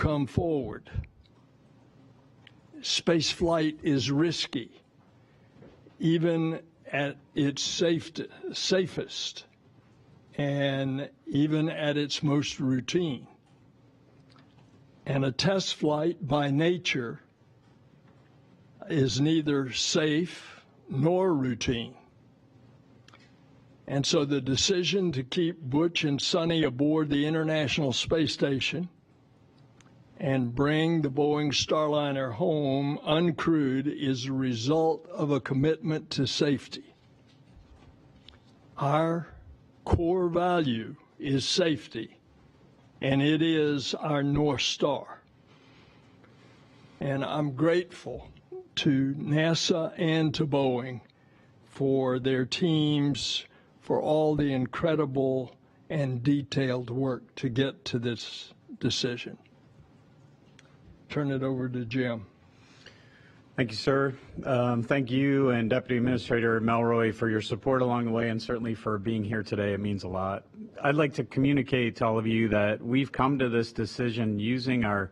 come forward. Space flight is risky, even at its safest, and even at its most routine. And a test flight by nature is neither safe nor routine. And so the decision to keep Butch and Sunny aboard the International Space Station and bring the Boeing Starliner home uncrewed is a result of a commitment to safety. Our core value is safety, and it is our North Star. And I'm grateful to NASA and to Boeing for their teams, for all the incredible and detailed work to get to this decision. Turn it over to Jim. Thank you, sir. Thank you and Deputy Administrator Melroy for your support along the way, and certainly for being here today. It means a lot. I'd like to communicate to all of you that we've come to this decision using our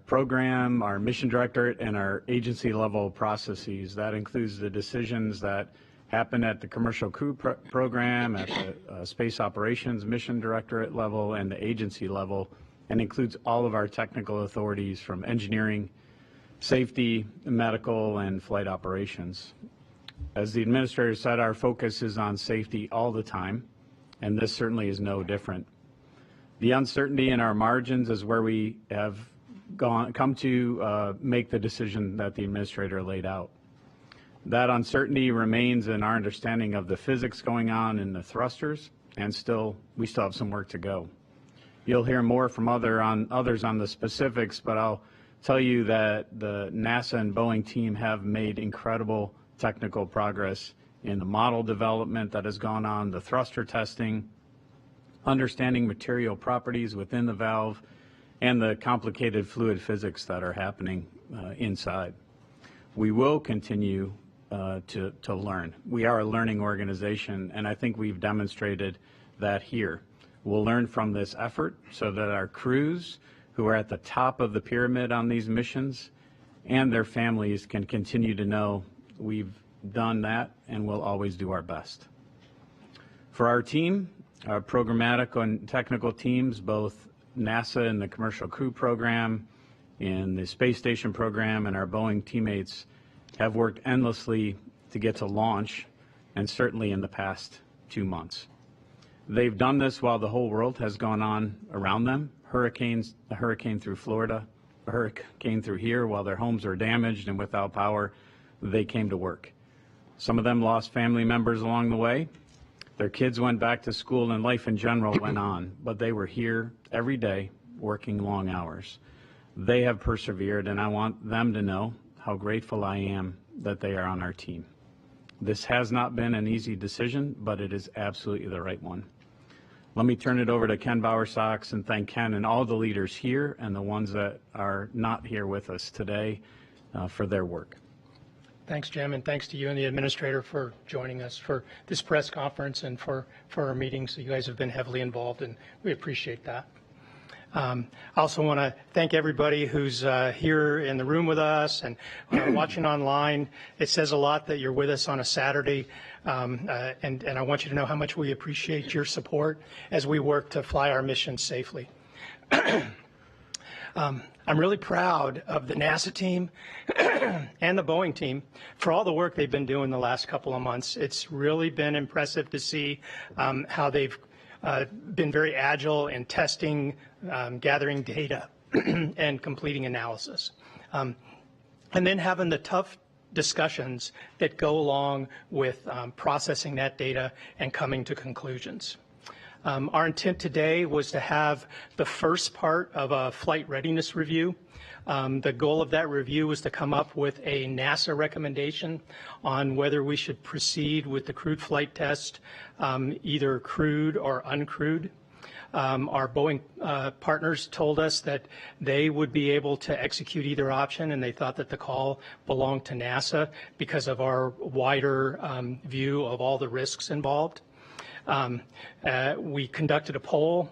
program, our mission directorate, and our agency level processes. That includes the decisions that happen at the commercial crew program, at the space operations mission directorate level, and the agency level, and includes all of our technical authorities from engineering, safety, medical, and flight operations. As the administrator said, our focus is on safety all the time, and this certainly is no different. The uncertainty in our margins is where we have come to make the decision that the administrator laid out. That uncertainty remains in our understanding of the physics going on in the thrusters, and we still have some work to go. You'll hear more from others on the specifics, but I'll tell you that the NASA and Boeing team have made incredible technical progress in the model development that has gone on, the thruster testing, understanding material properties within the valve, and the complicated fluid physics that are happening inside. We will continue to learn. We are a learning organization, and I think we've demonstrated that here. We'll learn from this effort so that our crews who are at the top of the pyramid on these missions and their families can continue to know we've done that and we'll always do our best. For our team, our programmatic and technical teams, both NASA and the Commercial Crew Program, in the Space Station Program, and our Boeing teammates have worked endlessly to get to launch, and certainly in the past 2 months. They've done this while the whole world has gone on around them. A hurricane through Florida, a hurricane through here, while their homes are damaged and without power, they came to work. Some of them lost family members along the way. Their kids went back to school and life in general went on, but they were here every day working long hours. They have persevered, and I want them to know how grateful I am that they are on our team. This has not been an easy decision, but it is absolutely the right one. Let me turn it over to Ken Bowersox and thank Ken and all the leaders here and the ones that are not here with us today for their work. Thanks, Jim, and thanks to you and the administrator for joining us for this press conference and for our meetings. You guys have been heavily involved, and we appreciate that. I also want to thank everybody who's here in the room with us and watching online. It says a lot that you're with us on a Saturday, and I want you to know how much we appreciate your support as we work to fly our mission safely. I'm really proud of the NASA team and the Boeing team for all the work they've been doing the last couple of months. It's really been impressive to see how they've been very agile in testing, gathering data, and completing analysis. And then having the tough discussions that go along with processing that data and coming to conclusions. Our intent today was to have the first part of a flight readiness review. The goal of that review was to come up with a NASA recommendation on whether we should proceed with the crewed flight test, either crewed or uncrewed. Our Boeing partners told us that they would be able to execute either option, and they thought that the call belonged to NASA because of our wider view of all the risks involved. We conducted a poll.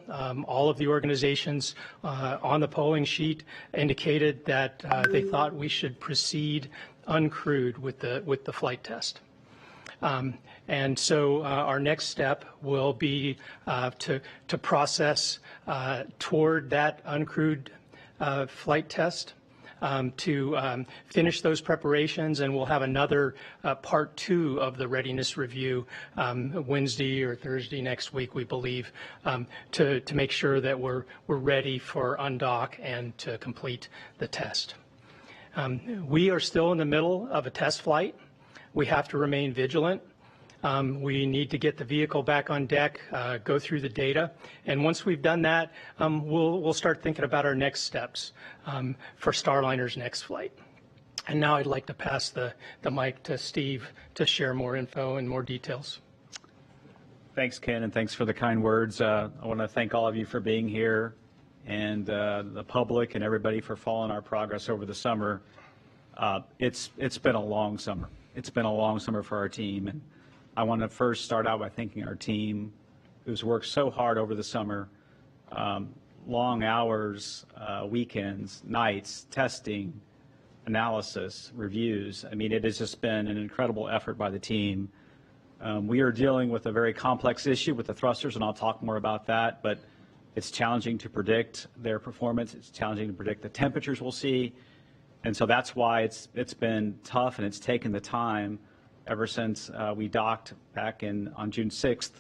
All of the organizations on the polling sheet indicated that they thought we should proceed uncrewed with the flight test. And so our next step will be to process toward that uncrewed flight test, to finish those preparations, and we'll have another part 2 of the readiness review Wednesday or Thursday next week, we believe, to make sure that we're ready for undock and to complete the test. We are still in the middle of a test flight. We have to remain vigilant. We need to get the vehicle back on deck, go through the data, and once we've done that, we'll start thinking about our next steps for Starliner's next flight. And now I'd like to pass the mic to Steve to share more info and more details. Thanks, Ken, and thanks for the kind words. I want to thank all of you for being here, and the public and everybody for following our progress over the summer. It's been a long summer. It's been a long summer for our team, and I want to first start out by thanking our team who's worked so hard over the summer, long hours, weekends, nights, testing, analysis, reviews. I mean, it has just been an incredible effort by the team. We are dealing with a very complex issue with the thrusters, and I'll talk more about that, but it's challenging to predict their performance. It's challenging to predict the temperatures we'll see, and so that's why it's been tough, and it's taken the time ever since we docked back on June 6th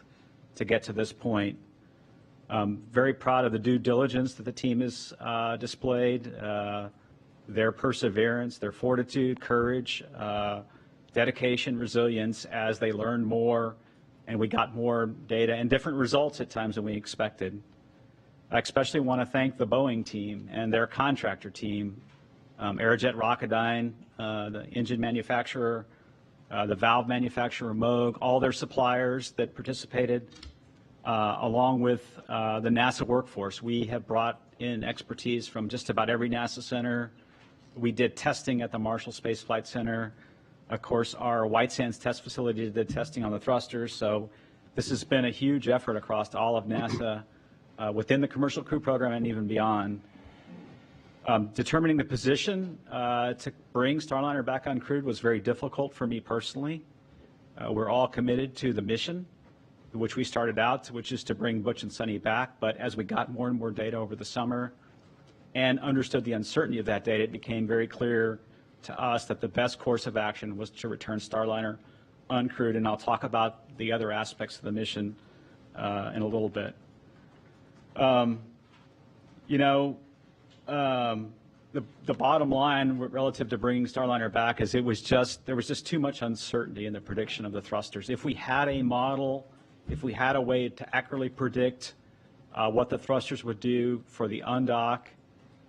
to get to this point. Very proud of the due diligence that the team has displayed, their perseverance, their fortitude, courage, dedication, resilience as they learned more and we got more data and different results at times than we expected. I especially want to thank the Boeing team and their contractor team, Aerojet Rocketdyne, the engine manufacturer, the valve manufacturer, Moog, all their suppliers that participated, along with the NASA workforce. We have brought in expertise from just about every NASA center. We did testing at the Marshall Space Flight Center. Of course, our White Sands test facility did testing on the thrusters. So this has been a huge effort across all of NASA within the commercial crew program and even beyond. Determining the position to bring Starliner back uncrewed was very difficult for me personally. We're all committed to the mission, which we started out, which is to bring Butch and Sunny back. But as we got more and more data over the summer and understood the uncertainty of that data, it became very clear to us that the best course of action was to return Starliner uncrewed. And I'll talk about the other aspects of the mission in a little bit. The bottom line relative to bringing Starliner back is there was just too much uncertainty in the prediction of the thrusters. If we had a model, if we had a way to accurately predict what the thrusters would do for the undock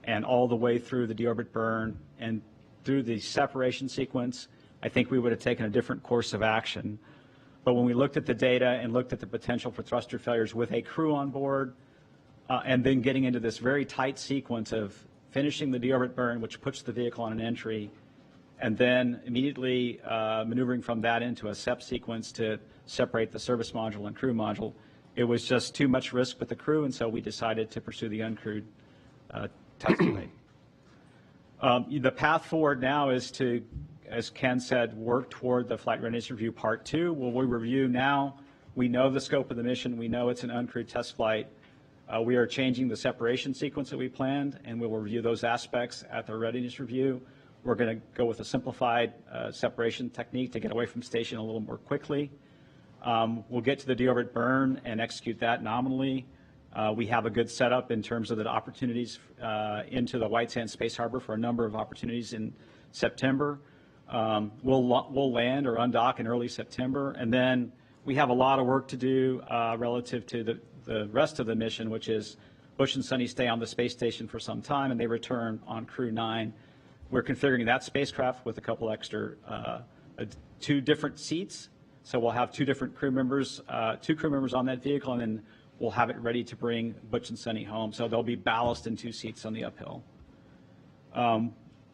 and all the way through the deorbit burn and through the separation sequence, I think we would have taken a different course of action. But when we looked at the data and looked at the potential for thruster failures with a crew on board, and then getting into this very tight sequence of finishing the deorbit burn, which puts the vehicle on an entry, and then immediately maneuvering from that into a SEP sequence to separate the service module and crew module, it was just too much risk with the crew, and so we decided to pursue the uncrewed test flight. The path forward now is to, as Ken said, work toward the Flight Readiness Review Part 2. Well, we review now. We know the scope of the mission. We know it's an uncrewed test flight. We are changing the separation sequence that we planned, and we will review those aspects at the readiness review. We're going to go with a simplified separation technique to get away from station a little more quickly. We'll get to the deorbit burn and execute that nominally. We have a good setup in terms of the opportunities into the White Sands Space Harbor for a number of opportunities in September. We'll land or undock in early September, and then we have a lot of work to do relative to the rest of the mission, which is Butch and Sunny stay on the space station for some time, and they return on Crew 9. We're configuring that spacecraft with a couple extra, 2 different seats. So we'll have 2 different crew members, 2 crew members on that vehicle, and then we'll have it ready to bring Butch and Sunny home. So they'll be ballast in 2 seats on the uphill.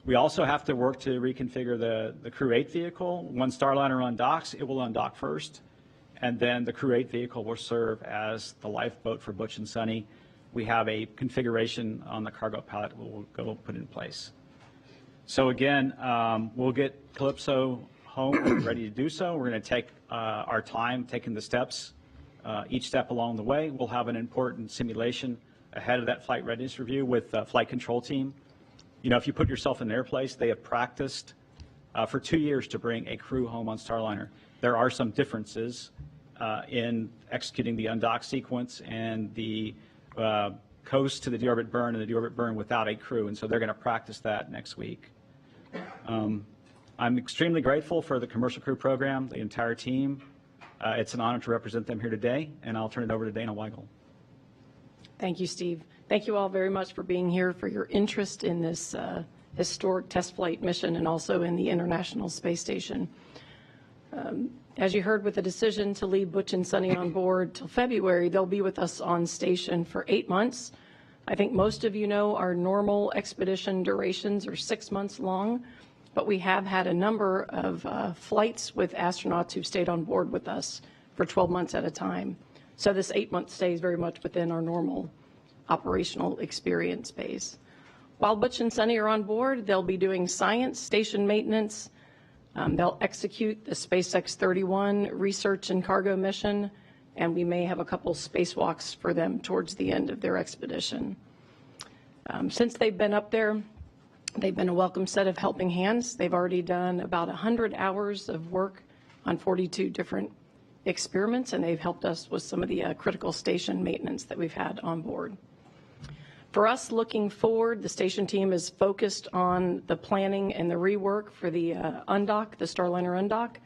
We also have to work to reconfigure the Crew 8 vehicle. When Starliner undocks, it will undock first. and then the Crew 8 vehicle will serve as the lifeboat for Butch and Sunny. We have a configuration on the cargo pallet we'll go put in place. So again, we'll get Calypso home when we're ready to do so. We're going to take our time taking the steps, each step along the way. We'll have an important simulation ahead of that flight readiness review with the flight control team. You know, if you put yourself in their place, they have practiced for 2 years to bring a crew home on Starliner. There are some differences in executing the undock sequence and the coast to the deorbit burn and the deorbit burn without a crew, and so they're going to practice that next week. I'm extremely grateful for the commercial crew program, the entire team. It's an honor to represent them here today, and I'll turn it over to Dana Weigel. Thank you, Steve. Thank you all very much for being here, for your interest in this historic test flight mission and also in the International Space Station. As you heard, with the decision to leave Butch and Sunny on board till February, they'll be with us on station for 8 months. I think most of you know our normal expedition durations are 6 months long, but we have had a number of flights with astronauts who've stayed on board with us for 12 months at a time. So this 8-month stay is very much within our normal operational experience base. While Butch and Sunny are on board, they'll be doing science, station maintenance. They'll execute the SpaceX 31 research and cargo mission, and we may have a couple spacewalks for them towards the end of their expedition. Since they've been up there, they've been a welcome set of helping hands. They've already done about 100 hours of work on 42 different experiments, and they've helped us with some of the critical station maintenance that we've had on board. For us, looking forward, the station team is focused on the planning and the rework for the undock, the Starliner undock.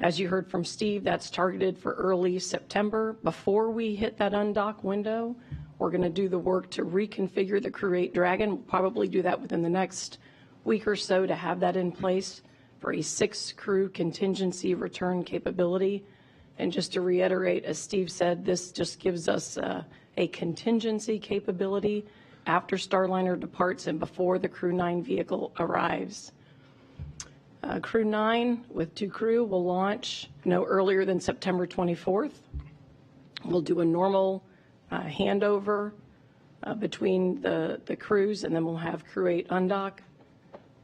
As you heard from Steve, that's targeted for early September. Before we hit that undock window, we're going to do the work to reconfigure the Crew 8 Dragon. We'll probably do that within the next week or so to have that in place for a 6-crew contingency return capability. And just to reiterate, as Steve said, this just gives us a contingency capability after Starliner departs and before the Crew 9 vehicle arrives. Crew 9 with 2 crew will launch no earlier than September 24th. We'll do a normal handover between the crews, and then we'll have Crew 8 undock.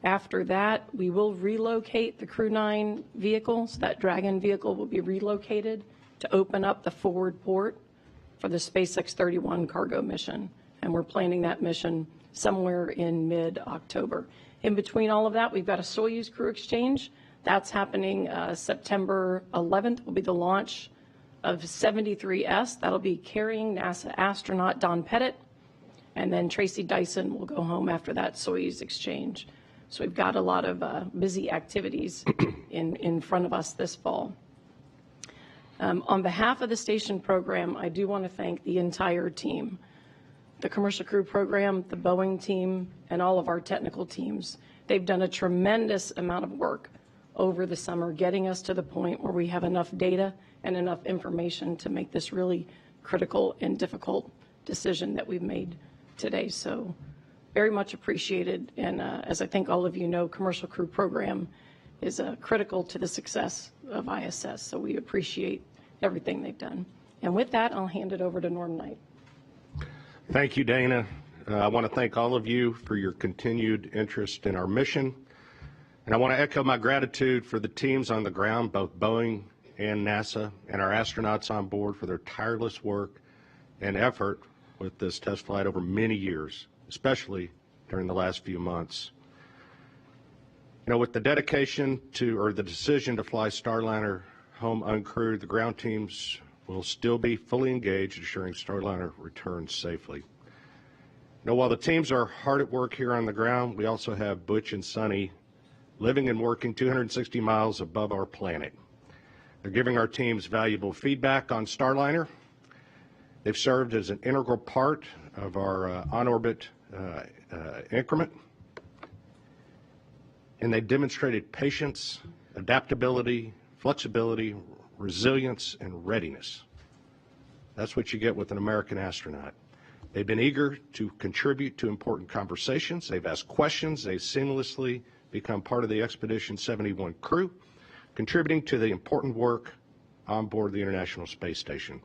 After that, we will relocate the Crew 9 vehicle, so that Dragon vehicle will be relocated to open up the forward port for the SpaceX 31 cargo mission, and we're planning that mission somewhere in mid-October. In between all of that, we've got a Soyuz crew exchange. That's happening September 11th will be the launch of 73S. That'll be carrying NASA astronaut Don Pettit, and then Tracy Dyson will go home after that Soyuz exchange. So we've got a lot of busy activities in front of us this fall. On behalf of the station program, I do want to thank the entire team, the commercial crew program, the Boeing team, and all of our technical teams. They've done a tremendous amount of work over the summer, getting us to the point where we have enough data and enough information to make this really critical and difficult decision that we've made today. So very much appreciated. And as I think all of you know, commercial crew program is critical to the success of ISS. So we appreciate everything they've done. And with that, I'll hand it over to Norm Knight. Thank you, Dana. I want to thank all of you for your continued interest in our mission. And I want to echo my gratitude for the teams on the ground, both Boeing and NASA, and our astronauts on board for their tireless work and effort with this test flight over many years, especially during the last few months. You know, with the dedication to, or the decision to fly Starliner home uncrewed, the ground teams will still be fully engaged, ensuring Starliner returns safely. Now, while the teams are hard at work here on the ground, we also have Butch and Sunny living and working 260 miles above our planet. They're giving our teams valuable feedback on Starliner. They've served as an integral part of our on-orbit increment, and they've demonstrated patience, adaptability, flexibility, resilience, and readiness. That's what you get with an American astronaut. They've been eager to contribute to important conversations. They've asked questions. They've seamlessly become part of the Expedition 71 crew, contributing to the important work on board the International Space Station.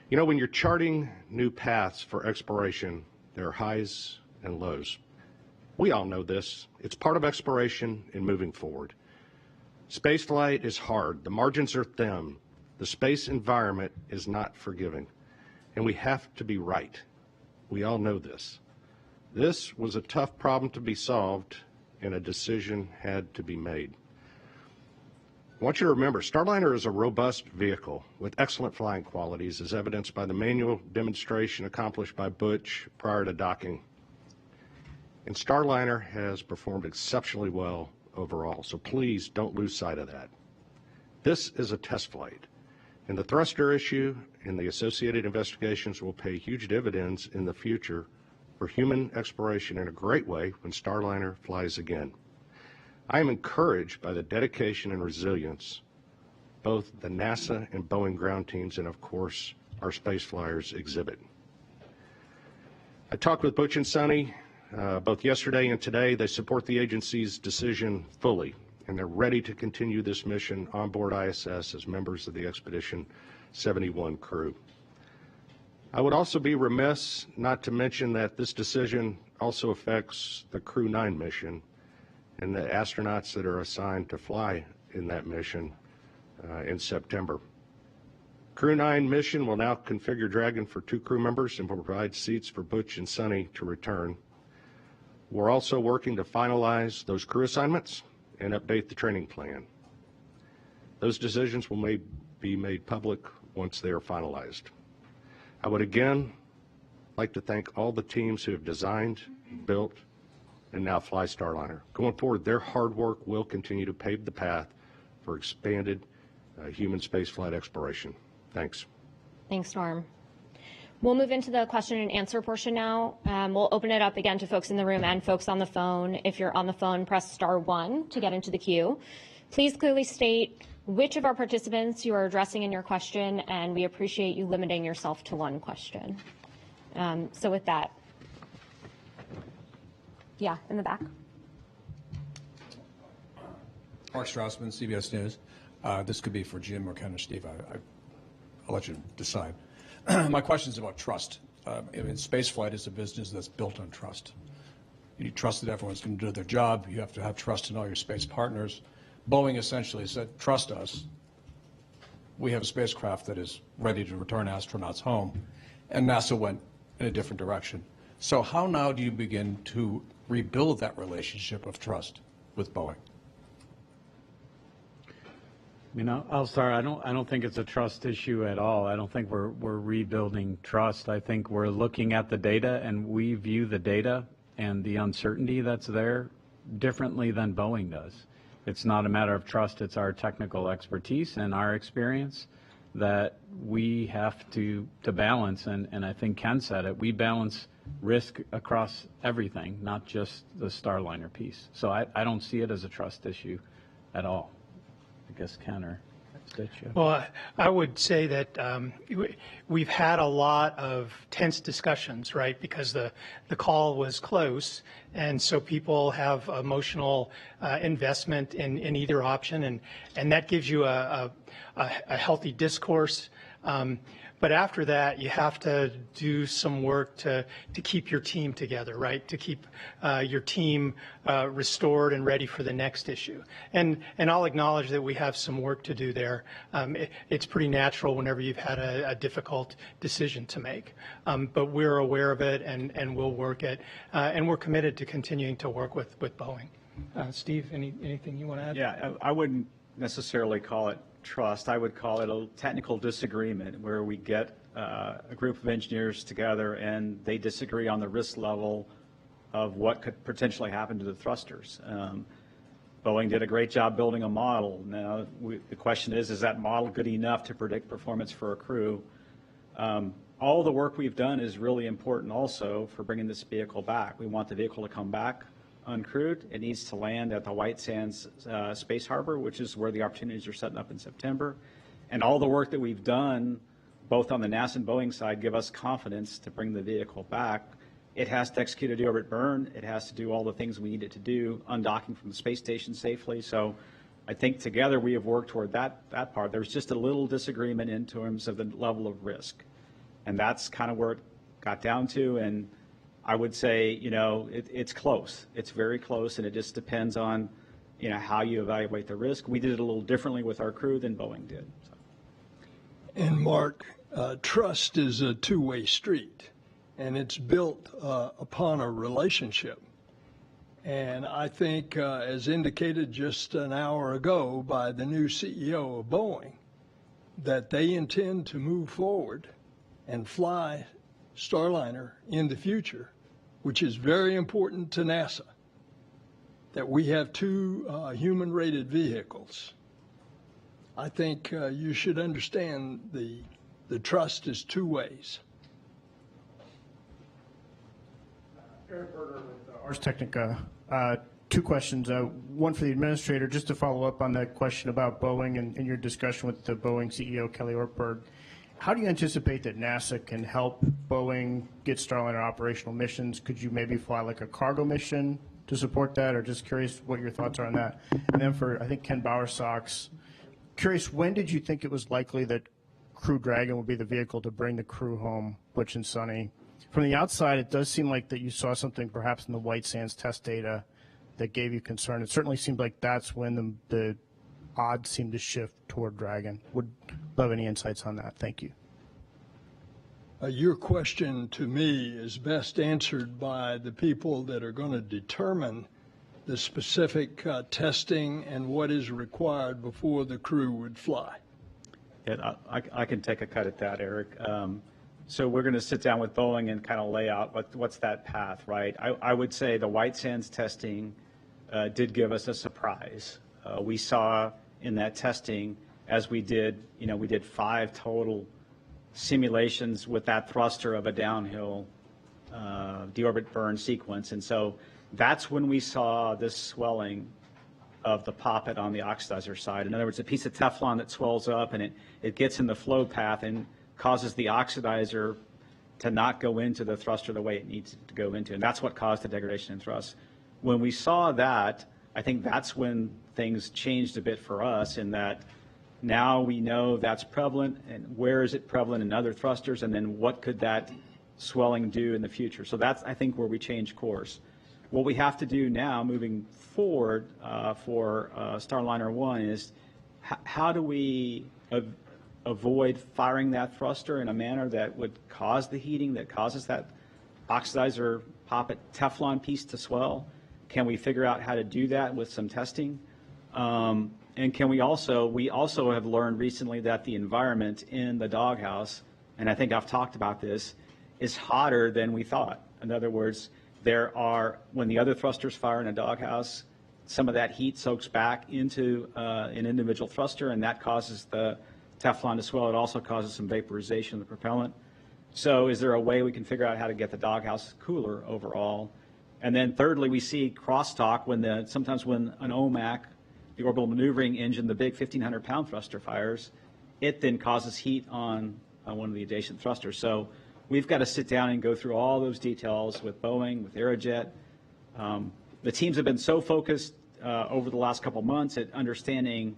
You know, when you're charting new paths for exploration, there are highs and lows. We all know this. It's part of exploration and moving forward. Spaceflight is hard. The margins are thin. The space environment is not forgiving. And we have to be right. We all know this. This was a tough problem to be solved, and a decision had to be made. I want you to remember, Starliner is a robust vehicle with excellent flying qualities, as evidenced by the manual demonstration accomplished by Butch prior to docking. And Starliner has performed exceptionally well overall, so please don't lose sight of that. This is a test flight, and the thruster issue and the associated investigations will pay huge dividends in the future for human exploration in a great way when Starliner flies again. I am encouraged by the dedication and resilience both the NASA and Boeing ground teams and, of course, our space flyers exhibit. I talked with Butch and Sunny both yesterday and today. They support the agency's decision fully, and they're ready to continue this mission on board ISS as members of the Expedition 71 crew. I would also be remiss not to mention that this decision also affects the Crew 9 mission and the astronauts that are assigned to fly in that mission in September. Crew 9 mission will now configure Dragon for 2 crew members and will provide seats for Butch and Sunny to return. We're also working to finalize those crew assignments and update the training plan. Those decisions will be made public once they are finalized. I would again like to thank all the teams who have designed, built, and now fly Starliner. Going forward, their hard work will continue to pave the path for expanded human spaceflight exploration. Thanks. Thanks, Norm. We'll move into the question and answer portion now. We'll open it up again to folks in the room and folks on the phone. If you're on the phone, press *1 to get into the queue. Please clearly state which of our participants you are addressing in your question, and we appreciate you limiting yourself to 1 question. So with that, yeah, in the back. Mark Strassman, CBS News. This could be for Jim or Ken or Steve. I'll let you decide. My question is about trust. Space flight is a business that's built on trust. You trust that everyone's going to do their job. You have to have trust in all your space partners. Boeing essentially said, trust us. We have a spacecraft that is ready to return astronauts home. And NASA went in a different direction. So how now do you begin to rebuild that relationship of trust with Boeing? You know, I'll start. I don't think it's a trust issue at all. I don't think we're rebuilding trust. I think we're looking at the data, and we view the data and the uncertainty that's there differently than Boeing does. It's not a matter of trust. It's our technical expertise and our experience that we have to balance. And I think Ken said it. We balance risk across everything, not just the Starliner piece. So I don't see it as a trust issue at all. I guess Ken or Stitch. Well, I would say that we've had a lot of tense discussions, right? Because the call was close, and so people have emotional investment in either option, and that gives you a healthy discourse. But after that, you have to do some work to keep your team together, right? To keep your team restored and ready for the next issue. And I'll acknowledge that we have some work to do there. It's pretty natural whenever you've had a difficult decision to make. But we're aware of it, and we'll work it. And we're committed to continuing to work with Boeing. Steve, anything you want to add? Yeah, I wouldn't necessarily call it trust. I would call it a technical disagreement where we get a group of engineers together and they disagree on the risk level of what could potentially happen to the thrusters. Boeing did a great job building a model. Now, the question is that model good enough to predict performance for a crew? All the work we've done is really important also for bringing this vehicle back. We want the vehicle to come back uncrewed. It needs to land at the White Sands Space Harbor, which is where the opportunities are setting up in September. And all the work that we've done, both on the NASA and Boeing side, give us confidence to bring the vehicle back. It has to execute a deorbit burn. It has to do all the things we need it to do, undocking from the space station safely. So I think together we have worked toward that part. There's just a little disagreement in terms of the level of risk. And that's kind of where it got down to. And I would say, it's close. It's very close, and it just depends on, how you evaluate the risk. We did it a little differently with our crew than Boeing did. So. And Mark, trust is a two-way street, and it's built upon a relationship. And I think, as indicated just an hour ago by the new CEO of Boeing, that they intend to move forward and fly Starliner in the future, which is very important to NASA, that we have two human-rated vehicles. I think you should understand the trust is two ways. Eric Berger with Ars Technica. Two questions. One for the administrator, just to follow up on that question about Boeing and your discussion with the Boeing CEO, Kelly Ortberg. How do you anticipate that NASA can help Boeing get Starliner operational missions? Could you maybe fly like a cargo mission to support that, or just curious what your thoughts are on that? And then for, I think, Ken Bowersox, curious, when did you think it was likely that Crew Dragon would be the vehicle to bring the crew home, Butch and Sunny? From the outside, it does seem like that you saw something perhaps in the White Sands test data that gave you concern. It certainly seemed like that's when the odds seemed to shift toward Dragon. Would love any insights on that. Thank you. Your question to me is best answered by the people that are going to determine the specific testing and what is required before the crew would fly. Yeah, I can take a cut at that, Eric. So we're going to sit down with Boeing and kind of lay out what's that path, right? I would say the White Sands testing did give us a surprise. We saw in that testing, as we did 5 total simulations with that thruster of a downhill deorbit burn sequence. And so that's when we saw this swelling of the poppet on the oxidizer side. In other words, a piece of Teflon that swells up and it gets in the flow path and causes the oxidizer to not go into the thruster the way it needs to go into. And that's what caused the degradation in thrust. When we saw that, I think that's when things changed a bit for us, in that now we know that's prevalent, and where is it prevalent in other thrusters, and then what could that swelling do in the future. So that's, I think, where we change course. What we have to do now moving forward for Starliner 1 is how do we avoid firing that thruster in a manner that would cause the heating that causes that oxidizer poppet Teflon piece to swell? Can we figure out how to do that with some testing? And can we also have learned recently that the environment in the doghouse, and I think I've talked about this, is hotter than we thought. In other words, when the other thrusters fire in a doghouse, some of that heat soaks back into an individual thruster, and that causes the Teflon to swell. It also causes some vaporization of the propellant. So is there a way we can figure out how to get the doghouse cooler overall? And then thirdly, we see crosstalk sometimes when an OMAC, the orbital maneuvering engine, the big 1,500-pound thruster fires, it then causes heat on one of the adjacent thrusters. So we've got to sit down and go through all those details with Boeing, with Aerojet. The teams have been so focused over the last couple months at understanding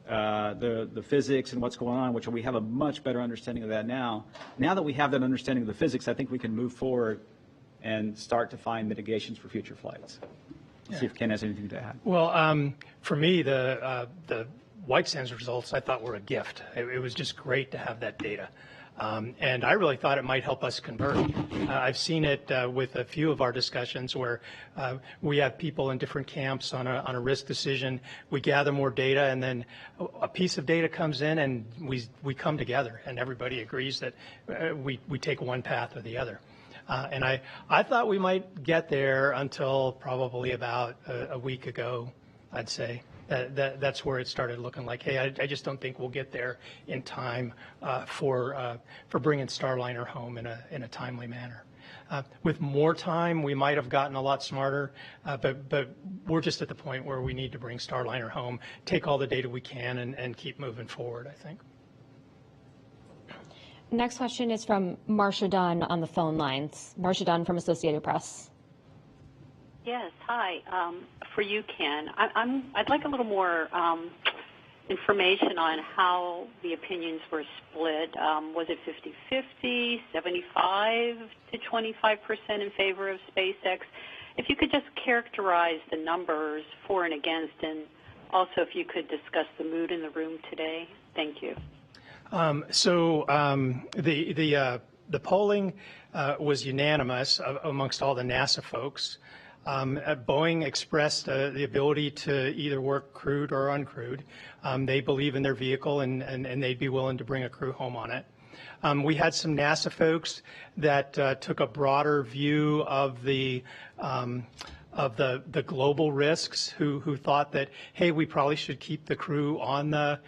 the physics and what's going on, which we have a much better understanding of that now. Now that we have that understanding of the physics, I think we can move forward and start to find mitigations for future flights. See if Ken has anything to add. Well, for me, the White Sands results I thought were a gift. It was just great to have that data. And I really thought it might help us convert. I've seen it with a few of our discussions where we have people in different camps on a risk decision. We gather more data, and then a piece of data comes in, and we come together, and everybody agrees that we take one path or the other. And I thought we might get there until probably about a week ago, I'd say. That's where it started looking like, hey, I just don't think we'll get there in time for bringing Starliner home in a timely manner. With more time, we might have gotten a lot smarter, but we're just at the point where we need to bring Starliner home, take all the data we can, and keep moving forward, I think. Next question is from Marcia Dunn on the phone lines. Marcia Dunn from Associated Press. Yes, hi. For you, Ken, I'd like a little more information on how the opinions were split. Was it 50-50, 75 to 25% in favor of SpaceX? If you could just characterize the numbers for and against, and also if you could discuss the mood in the room today. Thank you. The polling was unanimous amongst all the NASA folks. Boeing expressed the ability to either work crewed or uncrewed. They believe in their vehicle and they'd be willing to bring a crew home on it. We had some NASA folks that took a broader view of the global risks, who thought that, hey, we probably should keep the crew on the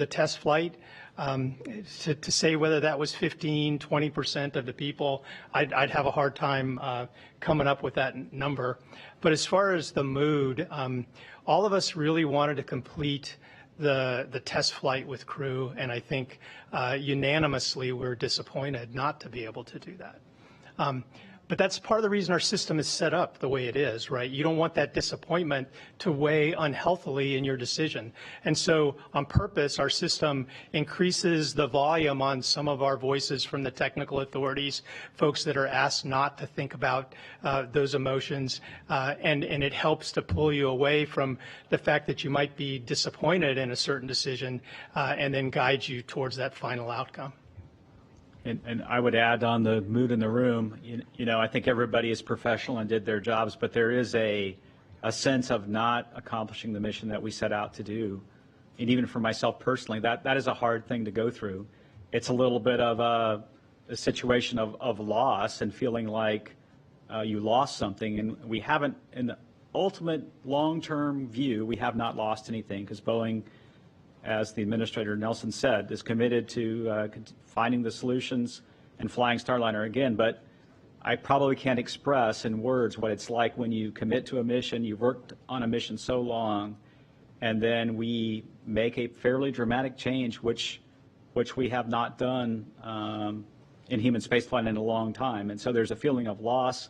test flight. To say whether that was 15, 20% of the people, I'd have a hard time coming up with that number. But as far as the mood, all of us really wanted to complete the test flight with crew, and I think unanimously we're disappointed not to be able to do that. But that's part of the reason our system is set up the way it is, right? You don't want that disappointment to weigh unhealthily in your decision. And so on purpose, our system increases the volume on some of our voices from the technical authorities, folks that are asked not to think about those emotions, and it helps to pull you away from the fact that you might be disappointed in a certain decision, and then guide you towards that final outcome. And I would add on the mood in the room, you know, I think everybody is professional and did their jobs, but there is a sense of not accomplishing the mission that we set out to do. And even for myself personally, that is a hard thing to go through. It's a little bit of a situation of loss and feeling like you lost something. And we haven't, in the ultimate long-term view, we have not lost anything, because Boeing, as the Administrator Nelson said, is committed to finding the solutions and flying Starliner again. But I probably can't express in words what it's like when you commit to a mission, you've worked on a mission so long, and then we make a fairly dramatic change, which we have not done in human spaceflight in a long time. And so there's a feeling of loss,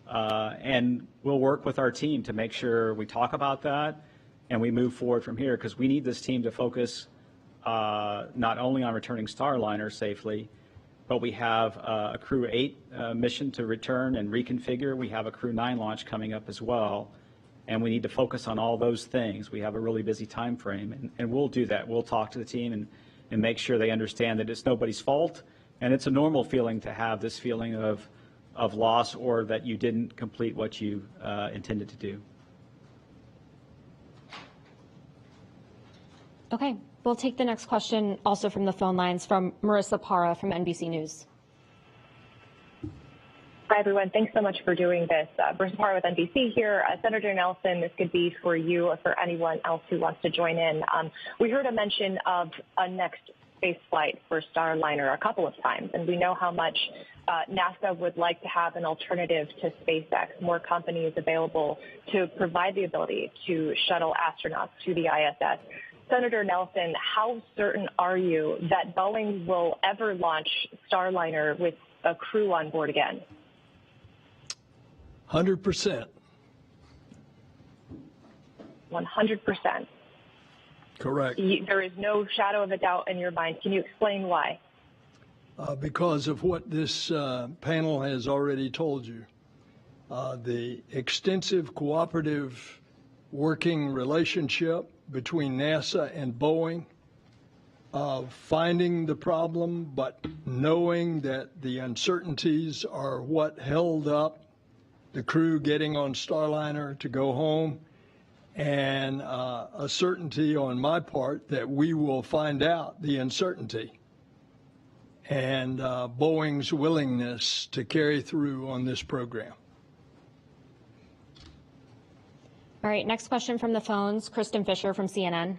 and we'll work with our team to make sure we talk about that and we move forward from here, because we need this team to focus not only on returning Starliner safely, but we have a Crew 8 mission to return and reconfigure. We have a Crew 9 launch coming up as well, and we need to focus on all those things. We have a really busy time frame, and we'll do that. We'll talk to the team and make sure they understand that it's nobody's fault, and it's a normal feeling to have this feeling of loss, or that you didn't complete what you intended to do. Okay, we'll take the next question also from the phone lines from Marissa Para from NBC News. Hi, everyone. Thanks so much for doing this. Marissa Para with NBC here. Senator Nelson, this could be for you or for anyone else who wants to join in. We heard a mention of a next space flight for Starliner a couple of times, and we know how much NASA would like to have an alternative to SpaceX, more companies available to provide the ability to shuttle astronauts to the ISS. Senator Nelson, how certain are you that Boeing will ever launch Starliner with a crew on board again? 100%. 100%. Correct. There is no shadow of a doubt in your mind. Can you explain why? Because of what this panel has already told you. The extensive cooperative working relationship between NASA and Boeing, of finding the problem, but knowing that the uncertainties are what held up the crew getting on Starliner to go home, and a certainty on my part that we will find out the uncertainty, and Boeing's willingness to carry through on this program. All right, next question from the phones, Kristen Fisher from CNN.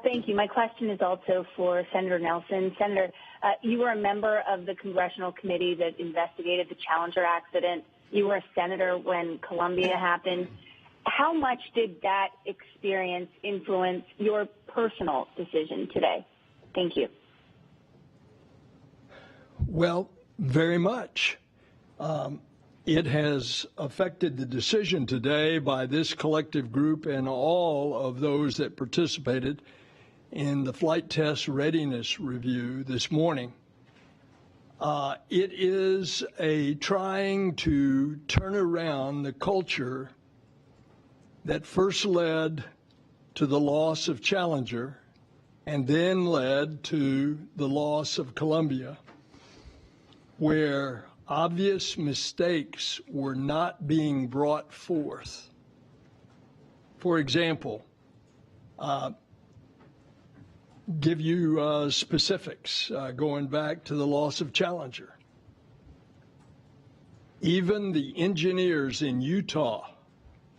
Thank you. My question is also for Senator Nelson. Senator, you were a member of the congressional committee that investigated the Challenger accident. You were a senator when Columbia happened. How much did that experience influence your personal decision today? Thank you. Well, Very much. It has affected the decision today by this collective group and all of those that participated in the flight test readiness review this morning. It is a trying to turn around the culture that first led to the loss of Challenger and then led to the loss of Columbia, where obvious mistakes were not being brought forth. For example, give you specifics going back to the loss of Challenger. Even the engineers in Utah,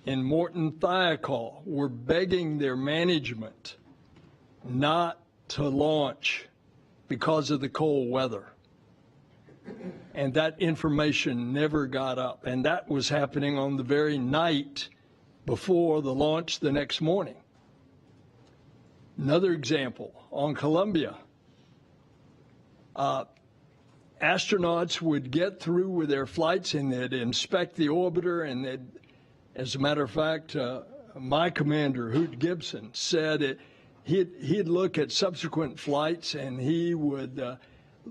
in Morton Thiokol, were begging their management not to launch because of the cold weather. And that information never got up. And that was happening on the very night before the launch the next morning. Another example, on Columbia, astronauts would get through with their flights and they'd inspect the orbiter, and they'd, as a matter of fact, my commander, Hoot Gibson, said he'd look at subsequent flights and he would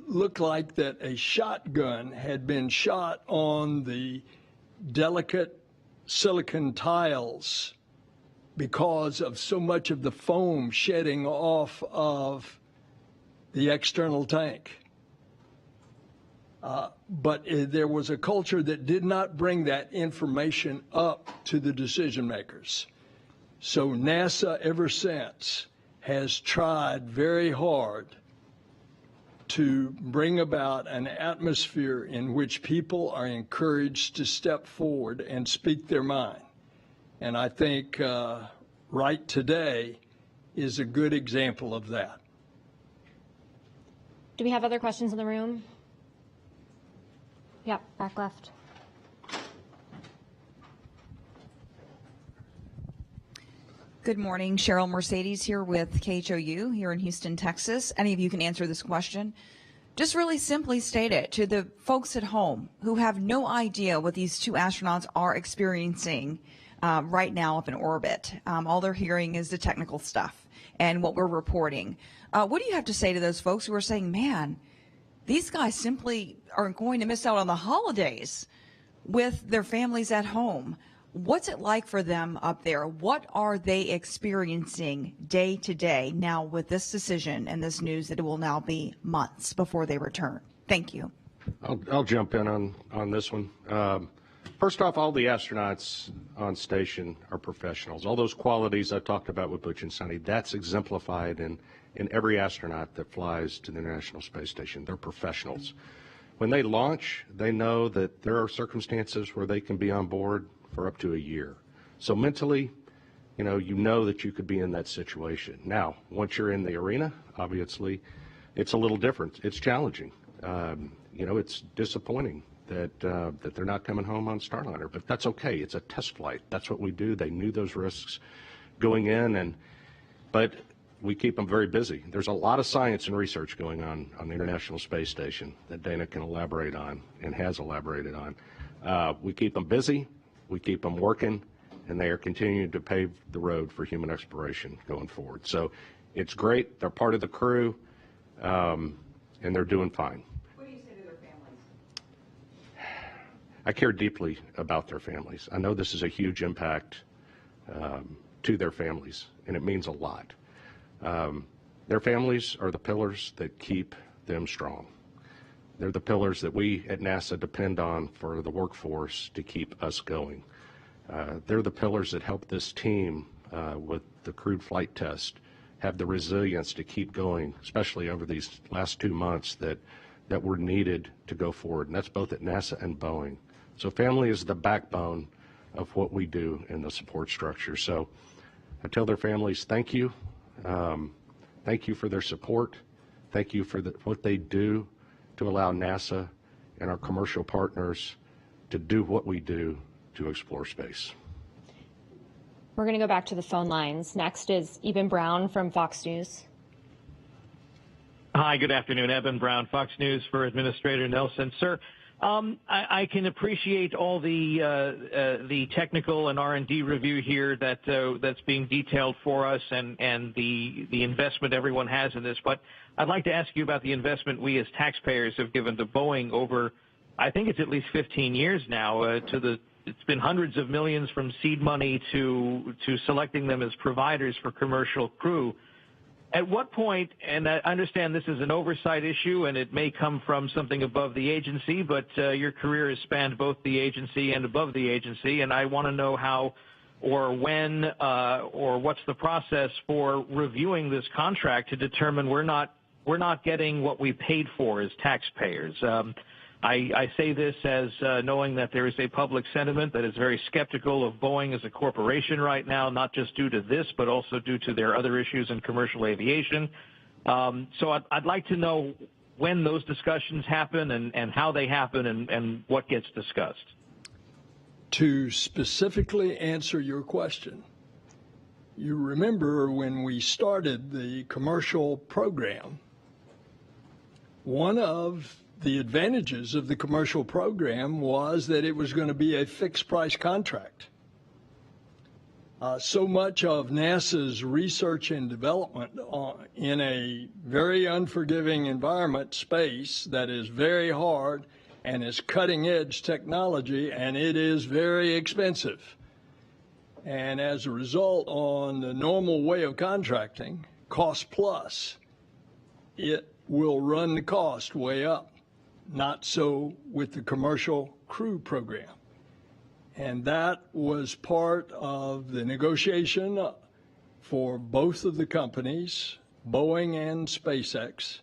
look like that a shotgun had been shot on the delicate silicon tiles because of so much of the foam shedding off of the external tank. But there was a culture that did not bring that information up to the decision makers. So NASA ever since has tried very hard to bring about an atmosphere in which people are encouraged to step forward and speak their mind. And I think Right Today is a good example of that. Do we have other questions in the room? Yep, back left. Good morning. Cheryl Mercedes here with KHOU here in Houston, Texas. Any of you can answer this question. Just really simply state it to the folks at home who have no idea what these two astronauts are experiencing right now up in orbit. All they're hearing is the technical stuff and what we're reporting. What do you have to say to those folks who are saying, man, these guys simply are going to miss out on the holidays with their families at home? What's it like for them up there? What are they experiencing day to day now with this decision and this news that it will now be months before they return? Thank you. I'll jump in on this one. First off, all the astronauts on station are professionals. All those qualities I talked about with Butch and Sunny, that's exemplified in every astronaut that flies to the International Space Station. They're professionals. When they launch, they know that there are circumstances where they can be on board for up to a year. So mentally, you know that you could be in that situation. Now, once you're in the arena, obviously, it's a little different. It's challenging. It's disappointing that they're not coming home on Starliner, but that's okay. It's a test flight. That's what we do. They knew those risks going in, but we keep them very busy. There's a lot of science and research going on the International Space Station that Dana can elaborate on and has elaborated on. We keep them busy. We keep them working, and they are continuing to pave the road for human exploration going forward. So it's great. They're part of the crew, and they're doing fine. What do you say to their families? I care deeply about their families. I know this is a huge impact to their families, and it means a lot. Their families are the pillars that keep them strong. They're the pillars that we at NASA depend on for the workforce to keep us going. They're the pillars that help this team with the crewed flight test have the resilience to keep going, especially over these last 2 months that were needed to go forward. And that's both at NASA and Boeing. So family is the backbone of what we do in the support structure. So I tell their families, thank you. Thank you for their support. Thank you for what they do to allow NASA and our commercial partners to do what we do to explore space. We're going to go back to the phone lines. Next is Eben Brown from Fox News. Hi, good afternoon. Eben Brown, Fox News for Administrator Nelson. Sir, I can appreciate all the technical and R&D review here that's being detailed for us and the investment everyone has in this. But I'd like to ask you about the investment we as taxpayers have given to Boeing over, I think it's at least 15 years now. It's been hundreds of millions from seed money to selecting them as providers for commercial crew. At what point, and I understand this is an oversight issue and it may come from something above the agency, but your career has spanned both the agency and above the agency, and I want to know how or when or what's the process for reviewing this contract to determine we're not getting what we paid for as taxpayers. I say this as knowing that there is a public sentiment that is very skeptical of Boeing as a corporation right now, not just due to this, but also due to their other issues in commercial aviation. So I'd like to know when those discussions happen and how they happen and what gets discussed. To specifically answer your question, you remember when we started the commercial program, one of the advantages of the commercial program was that it was going to be a fixed price contract. So much of NASA's research and development in a very unforgiving environment, space, that is very hard and is cutting edge technology, and it is very expensive. And as a result, on the normal way of contracting, cost plus, it will run the cost way up. Not so with the commercial crew program. And that was part of the negotiation for both of the companies, Boeing and SpaceX.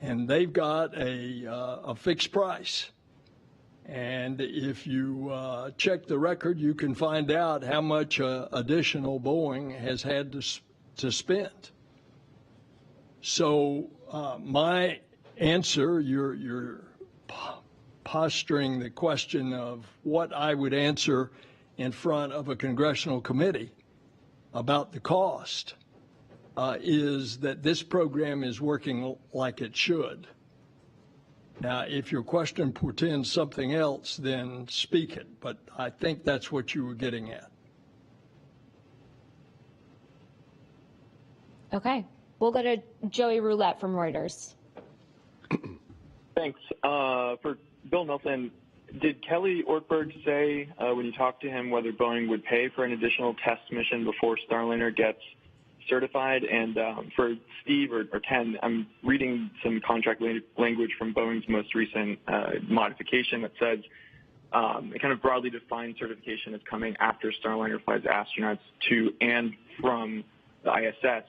And they've got a fixed price. And if you check the record, you can find out how much additional Boeing has had to spend. So my answer, you're posturing the question of what I would answer in front of a congressional committee about the cost, is that this program is working like it should. Now, if your question portends something else, then speak it, but I think that's what you were getting at. Okay, we'll go to Joey Roulette from Reuters. Thanks. For Bill Nelson, did Kelly Ortberg say when you talked to him whether Boeing would pay for an additional test mission before Starliner gets certified? And for Steve or Ken, I'm reading some contract language from Boeing's most recent modification that says it kind of broadly defines certification as coming after Starliner flies astronauts to and from the ISS.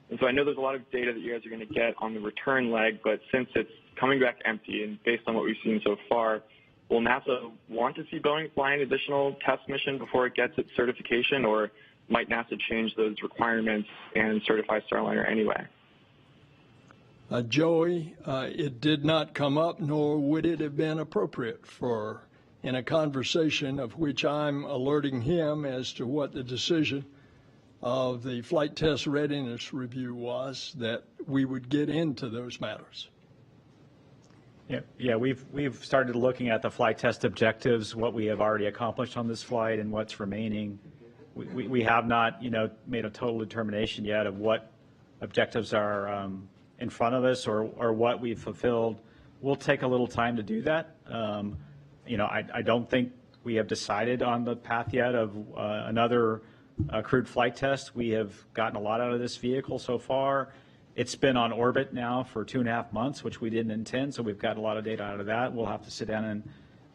And so I know there's a lot of data that you guys are going to get on the return leg, but since it's coming back empty and based on what we've seen so far, will NASA want to see Boeing fly an additional test mission before it gets its certification, or might NASA change those requirements and certify Starliner anyway? Joey, it did not come up, nor would it have been appropriate for, in a conversation of which I'm alerting him as to what the decision of the Flight Test Readiness Review was, that we would get into those matters. Yeah, we've started looking at the flight test objectives, what we have already accomplished on this flight and what's remaining. We have not, made a total determination yet of what objectives are in front of us or what we've fulfilled. We'll take a little time to do that. I don't think we have decided on the path yet of another crewed flight test. We have gotten a lot out of this vehicle so far. It's been on orbit now for 2.5 months, which we didn't intend, so we've got a lot of data out of that. We'll have to sit down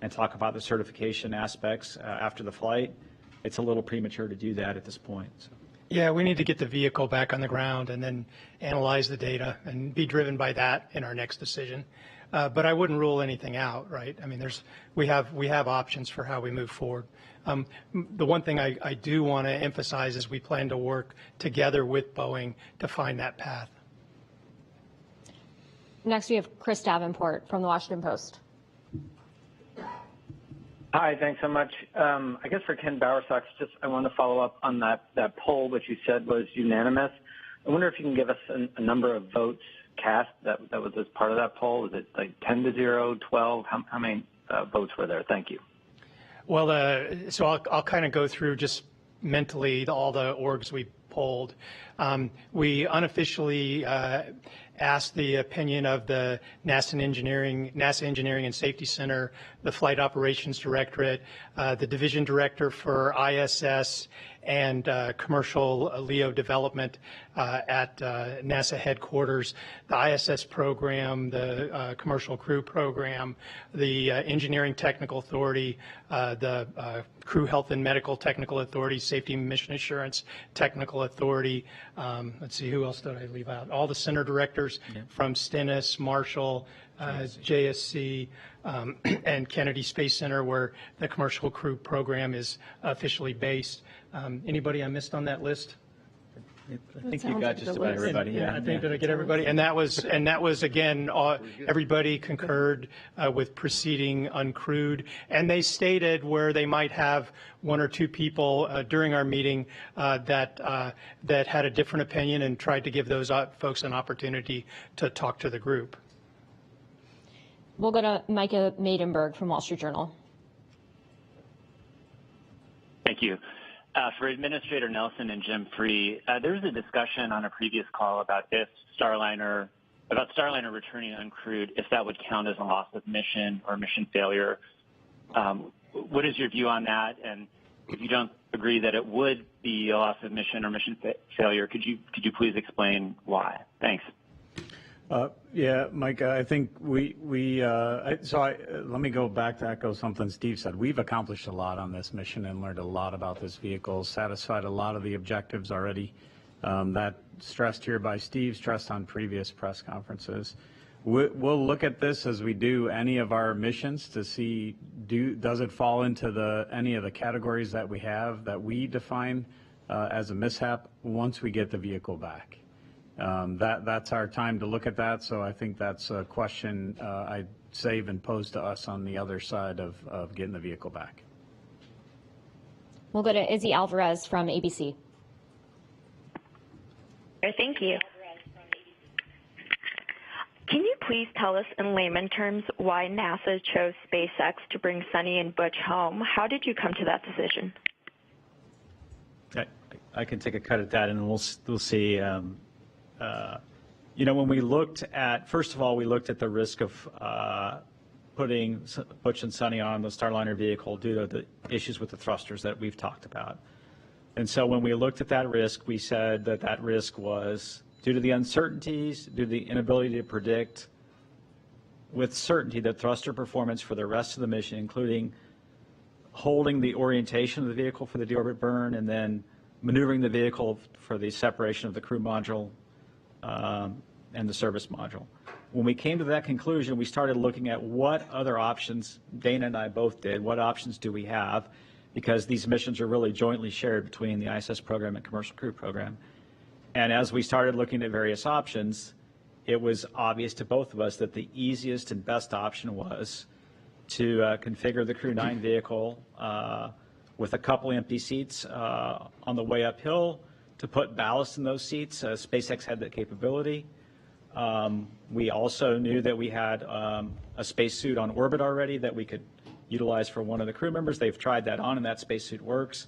and talk about the certification aspects after the flight. It's a little premature to do that at this point. So. Yeah, we need to get the vehicle back on the ground and then analyze the data and be driven by that in our next decision. But I wouldn't rule anything out, right? I mean, we have options for how we move forward. The one thing I do want to emphasize is we plan to work together with Boeing to find that path. Next, we have Chris Davenport from the Washington Post. Hi, thanks so much. I guess for Ken Bowersox, I want to follow up on that poll, which you said was unanimous. I wonder if you can give us a number of votes cast that was as part of that poll? Was it like 10-0, 12? How many votes were there? Thank you. Well, so I'll kind of go through just mentally all the orgs we polled. We unofficially asked the opinion of the NASA Engineering and Safety Center, the Flight Operations Directorate, the Division Director for ISS and Commercial LEO Development at NASA headquarters, the ISS program, the Commercial Crew Program, the Engineering Technical Authority, the Crew Health and Medical Technical Authority, Safety and Mission Assurance Technical Authority. Let's see, who else did I leave out? All the center directors from Stennis, Marshall, JSC, and Kennedy Space Center, where the Commercial Crew Program is officially based. Anybody I missed on that list? I think you got just about everybody. Yeah, I think did I get everybody? And that was again, everybody concurred with proceeding uncrewed, and they stated where they might have one or two people during our meeting that had a different opinion, and tried to give those folks an opportunity to talk to the group. We'll go to Micah Maidenberg from Wall Street Journal. Thank you. For Administrator Nelson and Jim Free, there was a discussion on a previous call about Starliner returning uncrewed, if that would count as a loss of mission or mission failure. What is your view on that? And if you don't agree that it would be a loss of mission or mission failure, could you please explain why? Thanks. Yeah, Mike, I think let me go back to echo something Steve said. We've accomplished a lot on this mission and learned a lot about this vehicle, satisfied a lot of the objectives already. That stressed here by Steve, stressed on previous press conferences. We'll look at this as we do any of our missions to see, does it fall into any of the categories that we have that we define as a mishap once we get the vehicle back. That's our time to look at that, so I think that's a question I'd save and pose to us on the other side of getting the vehicle back. We'll go to Izzy Alvarez from ABC. Thank you. Can you please tell us in layman terms why NASA chose SpaceX to bring Sunny and Butch home? How did you come to that decision? I can take a cut at that, and we'll see. When we looked at, first of all, we looked at the risk of putting Butch and Sunny on the Starliner vehicle due to the issues with the thrusters that we've talked about. And so when we looked at that risk, we said that risk was due to the uncertainties, due to the inability to predict with certainty the thruster performance for the rest of the mission, including holding the orientation of the vehicle for the deorbit burn and then maneuvering the vehicle for the separation of the crew module and the service module. When we came to that conclusion, we started looking at what other options, Dana and I both did, what options do we have, because these missions are really jointly shared between the ISS program and Commercial Crew Program. And as we started looking at various options, it was obvious to both of us that the easiest and best option was to configure the Crew 9 vehicle with a couple empty seats on the way uphill, to put ballast in those seats. SpaceX had that capability. We also knew that we had a spacesuit on orbit already that we could utilize for one of the crew members. They've tried that on, and that spacesuit works.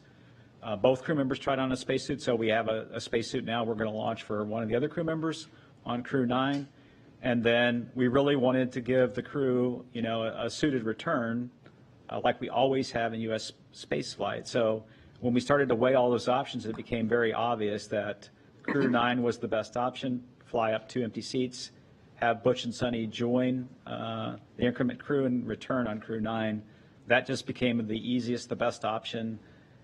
Both crew members tried on a spacesuit, so we have a spacesuit now we're going to launch for one of the other crew members on Crew 9. And then we really wanted to give the crew, a suited return like we always have in U.S. space flight. So when we started to weigh all those options, it became very obvious that Crew 9 was the best option. Fly up 2 empty seats, have Butch and Sunny join the increment crew and return on Crew 9. That just became the easiest, the best option,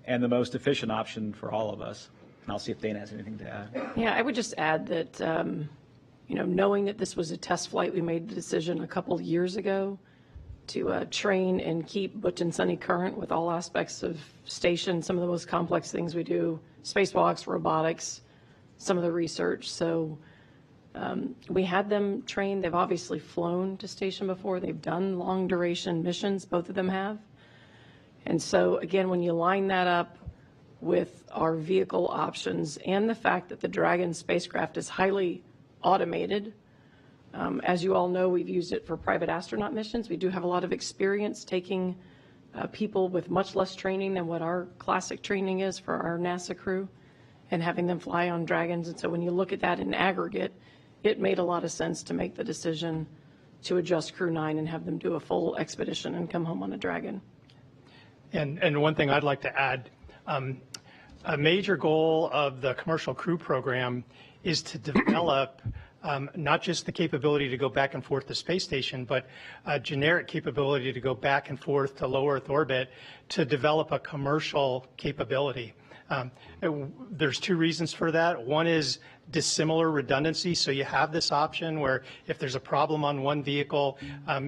and the most efficient option for all of us. And I'll see if Dana has anything to add. Yeah, I would just add that, knowing that this was a test flight, we made the decision a couple of years ago to train and keep Butch and Sunny current with all aspects of station, some of the most complex things we do, spacewalks, robotics, some of the research. So we had them trained. They've obviously flown to station before. They've done long duration missions, both of them have. And so again, when you line that up with our vehicle options and the fact that the Dragon spacecraft is highly automated, As you all know, we've used it for private astronaut missions. We do have a lot of experience taking people with much less training than what our classic training is for our NASA crew and having them fly on Dragons. And so when you look at that in aggregate, it made a lot of sense to make the decision to adjust Crew 9 and have them do a full expedition and come home on a Dragon. And one thing I'd like to add, a major goal of the commercial crew program is to develop not just the capability to go back and forth to space station, but a generic capability to go back and forth to low Earth orbit to develop a commercial capability. There's two reasons for that. One is dissimilar redundancy. So you have this option where if there's a problem on one vehicle,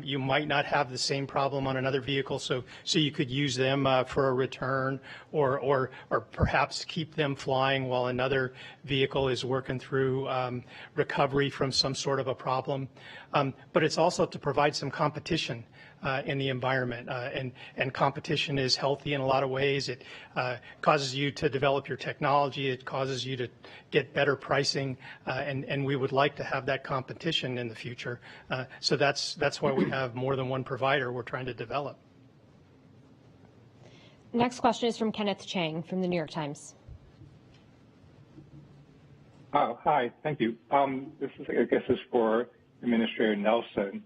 you might not have the same problem on another vehicle. So you could use them for a return or perhaps keep them flying while another vehicle is working through recovery from some sort of a problem. But it's also to provide some competition in the environment. And competition is healthy in a lot of ways. It causes you to develop your technology. It causes you to get better pricing. And we would like to have that competition in the future. So that's why we have more than one provider we're trying to develop. Next question is from Kenneth Chang from the New York Times. Hi, thank you. This is, I guess, is for Administrator Nelson.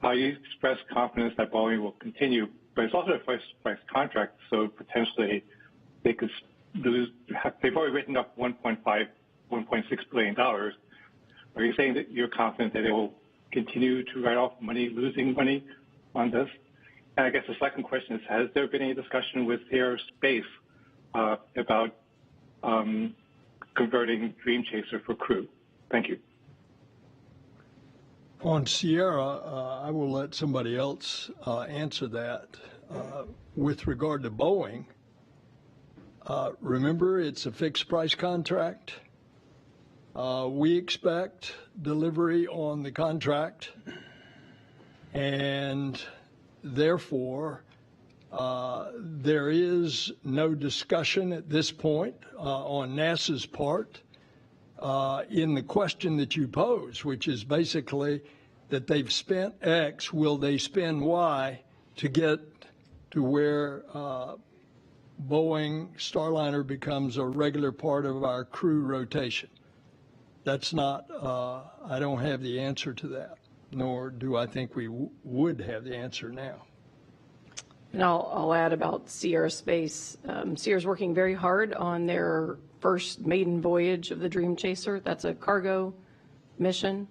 You expressed confidence that Boeing will continue, but it's also a price contract, so potentially they could lose. They've already written up $1.6 billion. Are you saying that you're confident that they will continue to write off money, losing money on this? And I guess the second question is, has there been any discussion with Aerospace about converting Dream Chaser for crew? Thank you. On Sierra, I will let somebody else answer that. With regard to Boeing, remember, it's a fixed price contract. We expect delivery on the contract, and therefore, there is no discussion at this point on NASA's part in the question that you pose, which is basically that they've spent X, will they spend Y to get to where Boeing Starliner becomes a regular part of our crew rotation? That's not, I don't have the answer to that, nor do I think we would have the answer now. And I'll add about Sierra Space. Sierra's working very hard on their first maiden voyage of the Dream Chaser. That's a cargo mission.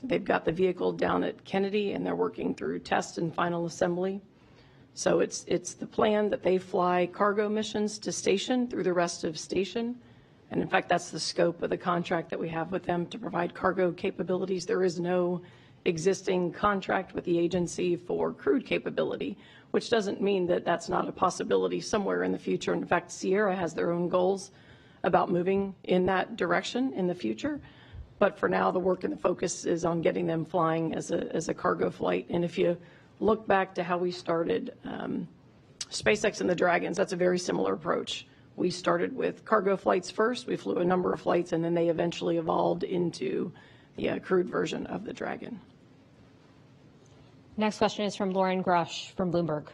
They've got the vehicle down at Kennedy, and they're working through test and final assembly. So it's the plan that they fly cargo missions to station through the rest of station. And in fact, that's the scope of the contract that we have with them to provide cargo capabilities. There is no existing contract with the agency for crewed capability, which doesn't mean that that's not a possibility somewhere in the future. In fact, Sierra has their own goals about moving in that direction in the future. But for now, the work and the focus is on getting them flying as a cargo flight. And if you look back to how we started SpaceX and the Dragons, that's a very similar approach. We started with cargo flights first. We flew a number of flights, and then they eventually evolved into the crewed version of the Dragon. Next question is from Lauren Grush from Bloomberg.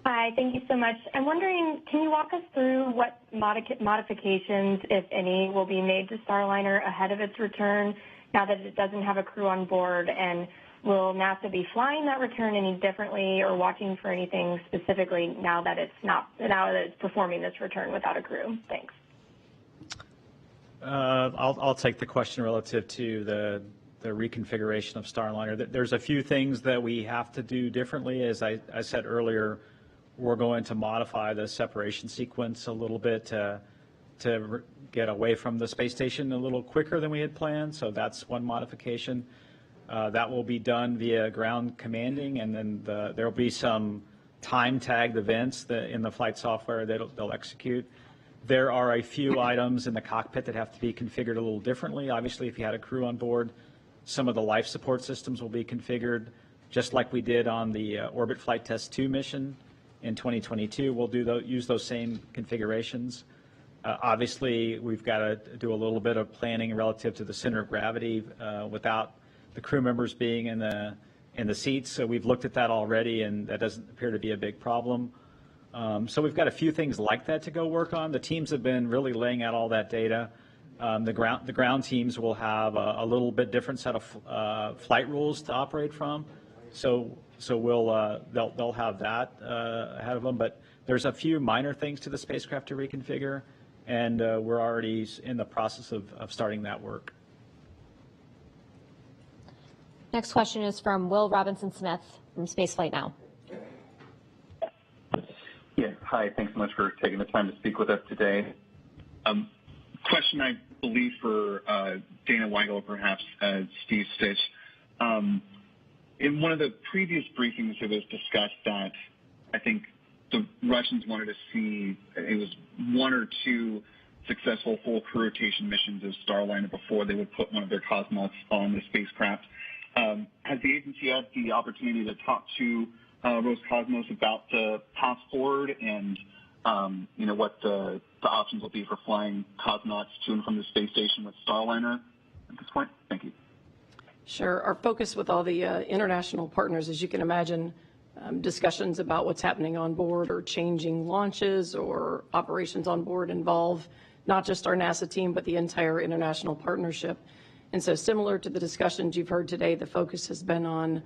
Hi, thank you so much. I'm wondering, can you walk us through what modifications, if any, will be made to Starliner ahead of its return now that it doesn't have a crew on board? And will NASA be flying that return any differently or watching for anything specifically now that it's performing this return without a crew? Thanks. I'll take the question relative to the reconfiguration of Starliner. There's a few things that we have to do differently. As I said earlier, we're going to modify the separation sequence a little bit to get away from the space station a little quicker than we had planned. So that's one modification. That will be done via ground commanding, and then there will be some time-tagged events in the flight software that they'll execute. There are a few items in the cockpit that have to be configured a little differently. Obviously, if you had a crew on board, some of the life support systems will be configured just like we did on the Orbit Flight Test 2 mission in 2022. We'll use those same configurations. Obviously, we've got to do a little bit of planning relative to the center of gravity without the crew members being in the seats. So we've looked at that already, and that doesn't appear to be a big problem. So we've got a few things like that to go work on. The teams have been really laying out all that data. The ground teams will have a little bit different set of flight rules to operate from. So they'll have that ahead of them. But there's a few minor things to the spacecraft to reconfigure, and we're already in the process of starting that work. Next question is from Will Robinson-Smith from Spaceflight Now. Yeah, hi. Thanks so much for taking the time to speak with us today. Question, I believe, for Dana Weigel, perhaps Steve Stitch. In one of the previous briefings, it was discussed that I think the Russians wanted to see, it was 1 or 2 successful full crew rotation missions of Starliner before they would put one of their cosmonauts on the spacecraft. Has the agency had the opportunity to talk to Roscosmos about the path forward and what the options will be for flying cosmonauts to and from the space station with Starliner at this point? Thank you. Sure. Our focus with all the international partners, as you can imagine, discussions about what's happening on board or changing launches or operations on board involve not just our NASA team, but the entire international partnership. And so similar to the discussions you've heard today, the focus has been on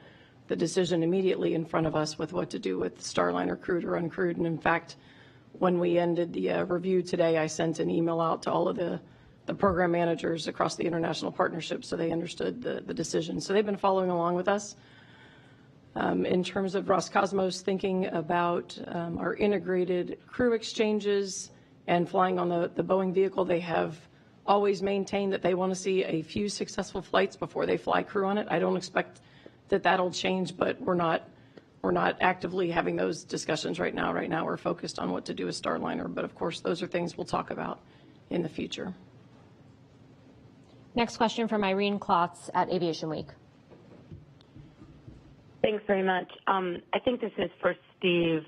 the decision immediately in front of us with what to do with Starliner crewed or uncrewed. And in fact, when we ended the review today, I sent an email out to all of the program managers across the international partnership so they understood the decision. So they've been following along with us. In terms of Roscosmos thinking about our integrated crew exchanges and flying on the Boeing vehicle, they have always maintained that they want to see a few successful flights before they fly crew on it. I don't expect that that'll change, but we're not actively having those discussions right now. Right now we're focused on what to do with Starliner, but of course those are things we'll talk about in the future. Next question from Irene Klotz at Aviation Week. Thanks very much. I think this is for Steve.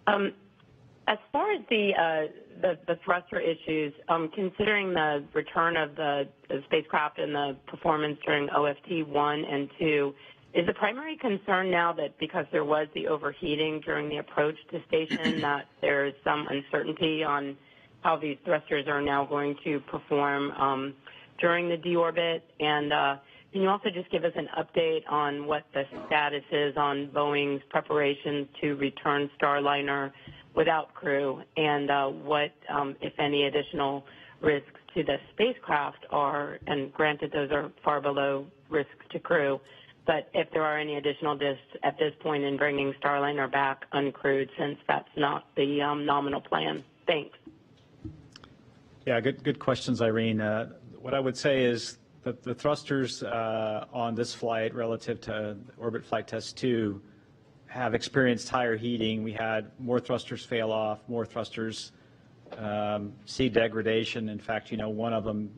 As far as the thruster issues, considering the return of the spacecraft and the performance during OFT 1 and 2, is the primary concern now that because there was the overheating during the approach to station that there's some uncertainty on how these thrusters are now going to perform during the deorbit? And can you also just give us an update on what the status is on Boeing's preparations to return Starliner without crew, and what, if any, additional risks to the spacecraft are, and granted those are far below risks to crew, but if there are any additional risks at this point in bringing Starliner back uncrewed, since that's not the nominal plan? Thanks. Yeah, good questions, Irene. What I would say is that the thrusters on this flight relative to Orbit Flight Test 2 have experienced higher heating. We had more thrusters fail off, more thrusters see degradation. In fact, one of them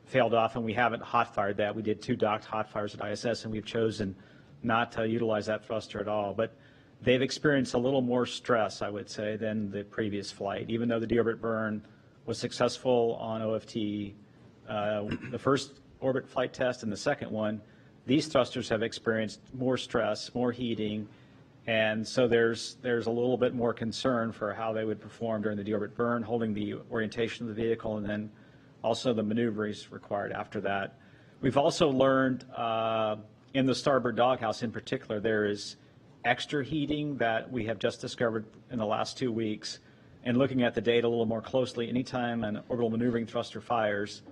failed off, and we haven't hot-fired that. We did 2 docked hot fires at ISS, and we've chosen not to utilize that thruster at all. But they've experienced a little more stress, I would say, than the previous flight, even though the deorbit burn was successful on OFT. The first orbit flight test and the second one, these thrusters have experienced more stress, more heating, and so there's a little bit more concern for how they would perform during the deorbit burn, holding the orientation of the vehicle, and then also the maneuvers required after that. We've also learned in the starboard doghouse in particular, there is extra heating that we have just discovered in the last 2 weeks. And looking at the data a little more closely, anytime an orbital maneuvering thruster fires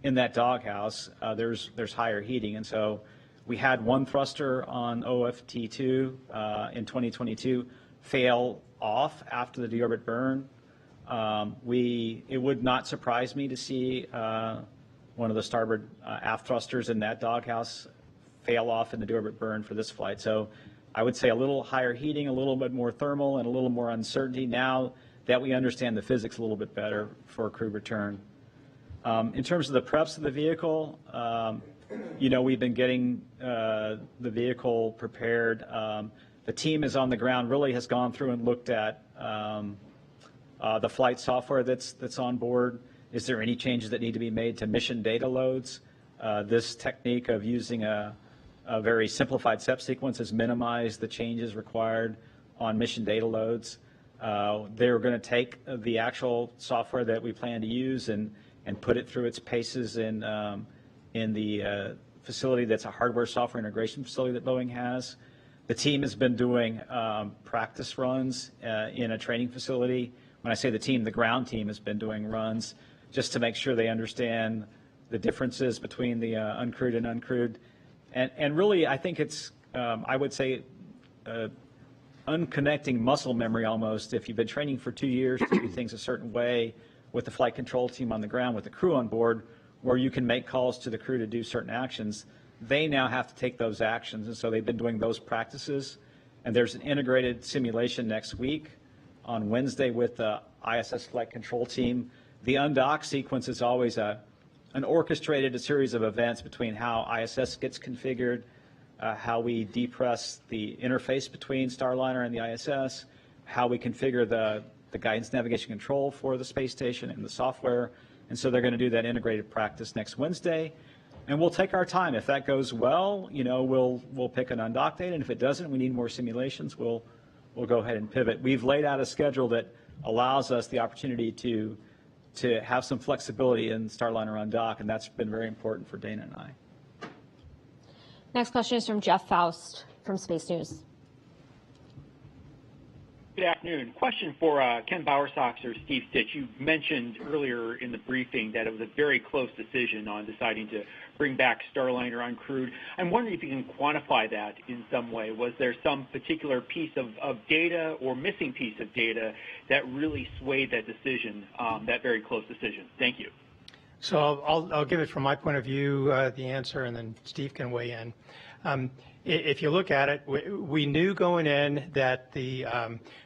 in that doghouse, there's higher heating. And so we had 1 thruster on OFT2 in 2022 fail off after the deorbit burn. It would not surprise me to see one of the starboard aft thrusters in that doghouse fail off in the deorbit burn for this flight. So I would say a little higher heating, a little bit more thermal, and a little more uncertainty now that we understand the physics a little bit better for crew return. In terms of the preps of the vehicle, we've been getting the vehicle prepared. The team is on the ground, really has gone through and looked at the flight software that's on board. Is there any changes that need to be made to mission data loads? This technique of using a very simplified step sequence has minimized the changes required on mission data loads. They're going to take the actual software that we plan to use and put it through its paces in the facility that's a hardware software integration facility that Boeing has. The team has been doing practice runs in a training facility. When I say the team, the ground team has been doing runs just to make sure they understand the differences between the uncrewed and uncrewed. And really, I think it's, I would say, unconnecting muscle memory almost. If you've been training for 2 years to do things a certain way with the flight control team on the ground, with the crew on board, where you can make calls to the crew to do certain actions, they now have to take those actions. And so they've been doing those practices. And there's an integrated simulation next week on Wednesday with the ISS flight control team. The undock sequence is always an orchestrated series of events between how ISS gets configured, how we depress the interface between Starliner and the ISS, how we configure the guidance navigation control for the space station and the software. And so they're going to do that integrated practice next Wednesday. And we'll take our time. If that goes well, you know, we'll pick an undock date. And if it doesn't, we need more simulations, we'll go ahead and pivot. We've laid out a schedule that allows us the opportunity to have some flexibility in Starliner undock, and that's been very important for Dana and I. Next question is from Jeff Faust from Space News. Good afternoon. Question for Ken Bowersox or Steve Stitch. You mentioned earlier in the briefing that it was a very close decision on deciding to bring back Starliner uncrewed. I'm wondering if you can quantify that in some way. Was there some particular piece of data or missing piece of data that really swayed that decision, that very close decision? Thank you. So I'll give it from my point of view, the answer, and then Steve can weigh in. If you look at it, we knew going in that the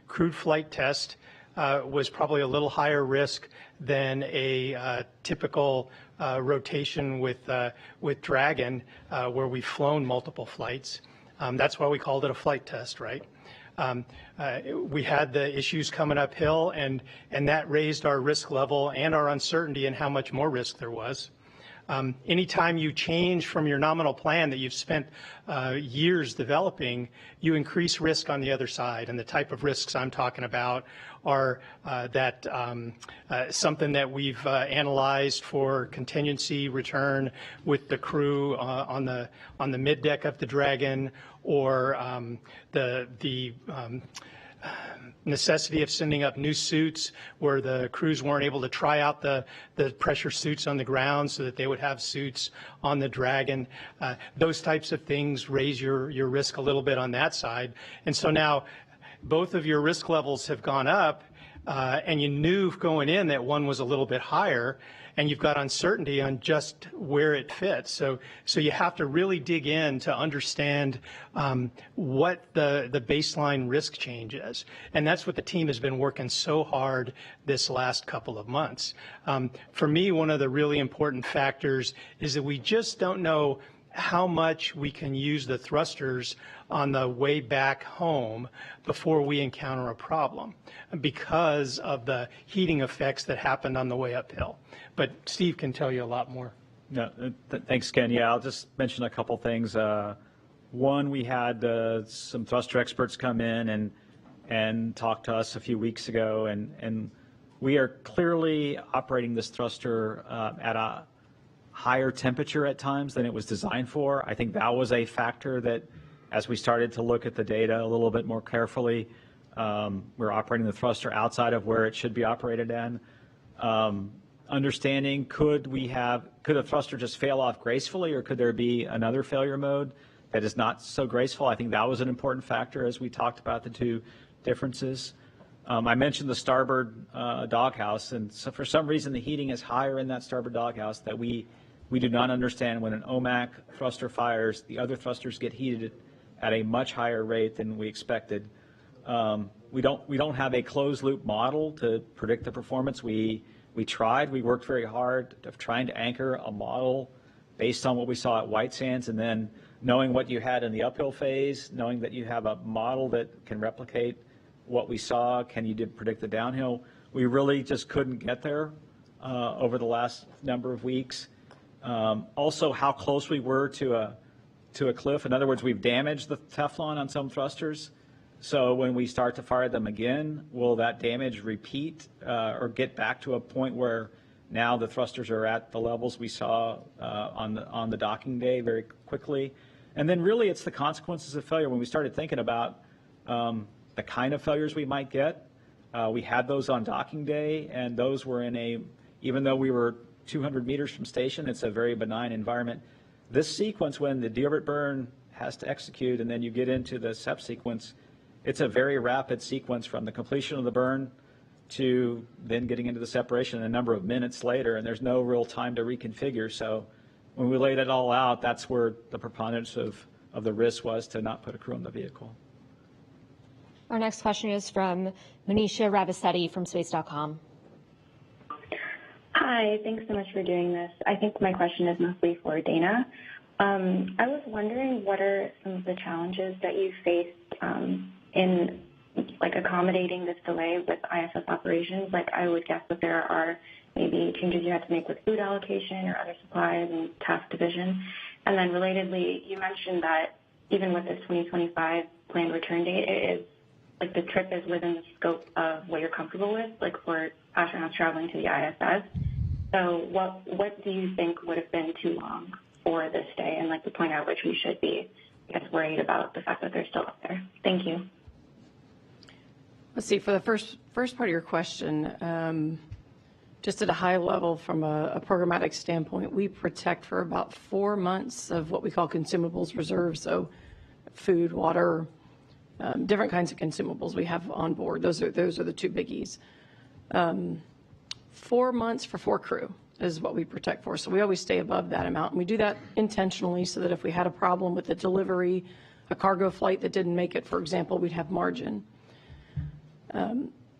crewed flight test was probably a little higher risk than a typical rotation with Dragon, where we've flown multiple flights. That's why we called it a flight test, right? We had the issues coming uphill, and that raised our risk level and our uncertainty in how much more risk there was. Anytime you change from your nominal plan that you've spent years developing, you increase risk on the other side. And the type of risks I'm talking about are something that we've analyzed for contingency return with the crew on the middeck of the Dragon, or the necessity of sending up new suits where the crews weren't able to try out the pressure suits on the ground so that they would have suits on the Dragon. Those types of things raise your risk a little bit on that side. And so now both of your risk levels have gone up, and you knew going in that one was a little bit higher, and you've got uncertainty on just where it fits. So you have to really dig in to understand what the baseline risk change is. And that's what the team has been working so hard this last couple of months. For me, one of the really important factors is that we just don't know how much we can use the thrusters on the way back home before we encounter a problem because of the heating effects that happened on the way uphill. But Steve can tell you a lot more. Yeah, thanks, Ken. Yeah, I'll just mention a couple things. One, we had some thruster experts come in and talk to us a few weeks ago, and we are clearly operating this thruster at a higher temperature at times than it was designed for. I think that was a factor that, as we started to look at the data a little bit more carefully, we're operating the thruster outside of where it should be operated in. Understanding, could a thruster just fail off gracefully, or could there be another failure mode that is not so graceful? I think that was an important factor as we talked about the two differences. I mentioned the starboard doghouse, and so for some reason the heating is higher in that starboard doghouse that we do not understand. When an OMAC thruster fires, the other thrusters get heated at a much higher rate than we expected. We don't have a closed loop model to predict the performance. We worked very hard of trying to anchor a model based on what we saw at White Sands, and then knowing what you had in the uphill phase, knowing that you have a model that can replicate what we saw. Can you predict the downhill? We really just couldn't get there over the last number of weeks. Also, how close we were to a cliff. In other words, we've damaged the Teflon on some thrusters. So when we start to fire them again, will that damage repeat or get back to a point where now the thrusters are at the levels we saw on the docking day very quickly? And then really it's the consequences of failure. When we started thinking about the kind of failures we might get, we had those on docking day, and those were even though we were 200 meters from station, it's a very benign environment. This sequence, when the deorbit burn has to execute and then you get into the SEP sequence, it's a very rapid sequence from the completion of the burn to then getting into the separation a number of minutes later, and there's no real time to reconfigure. So when we laid it all out, that's where the preponderance of the risk was to not put a crew on the vehicle. Our next question is from Manisha Ravasetti from Space.com. Hi, thanks so much for doing this. I think my question is mostly for Dana. I was wondering what are some of the challenges that you faced in accommodating this delay with ISS operations? I would guess that there are maybe changes you had to make with food allocation or other supplies and task division. And then relatedly, you mentioned that even with this 2025 planned return date, it is the trip is within the scope of what you're comfortable with, for astronauts traveling to the ISS. So what do you think would have been too long for this day, and the point at which we should be, worried about the fact that they're still up there? Thank you. Let's see, for the first part of your question, just at a high level from a programmatic standpoint, we protect for about 4 months of what we call consumables reserve, so food, water, different kinds of consumables we have on board. Those are the two biggies. 4 months for 4 crew is what we protect for. So we always stay above that amount. And we do that intentionally so that if we had a problem with the delivery, a cargo flight that didn't make it, for example, we'd have margin.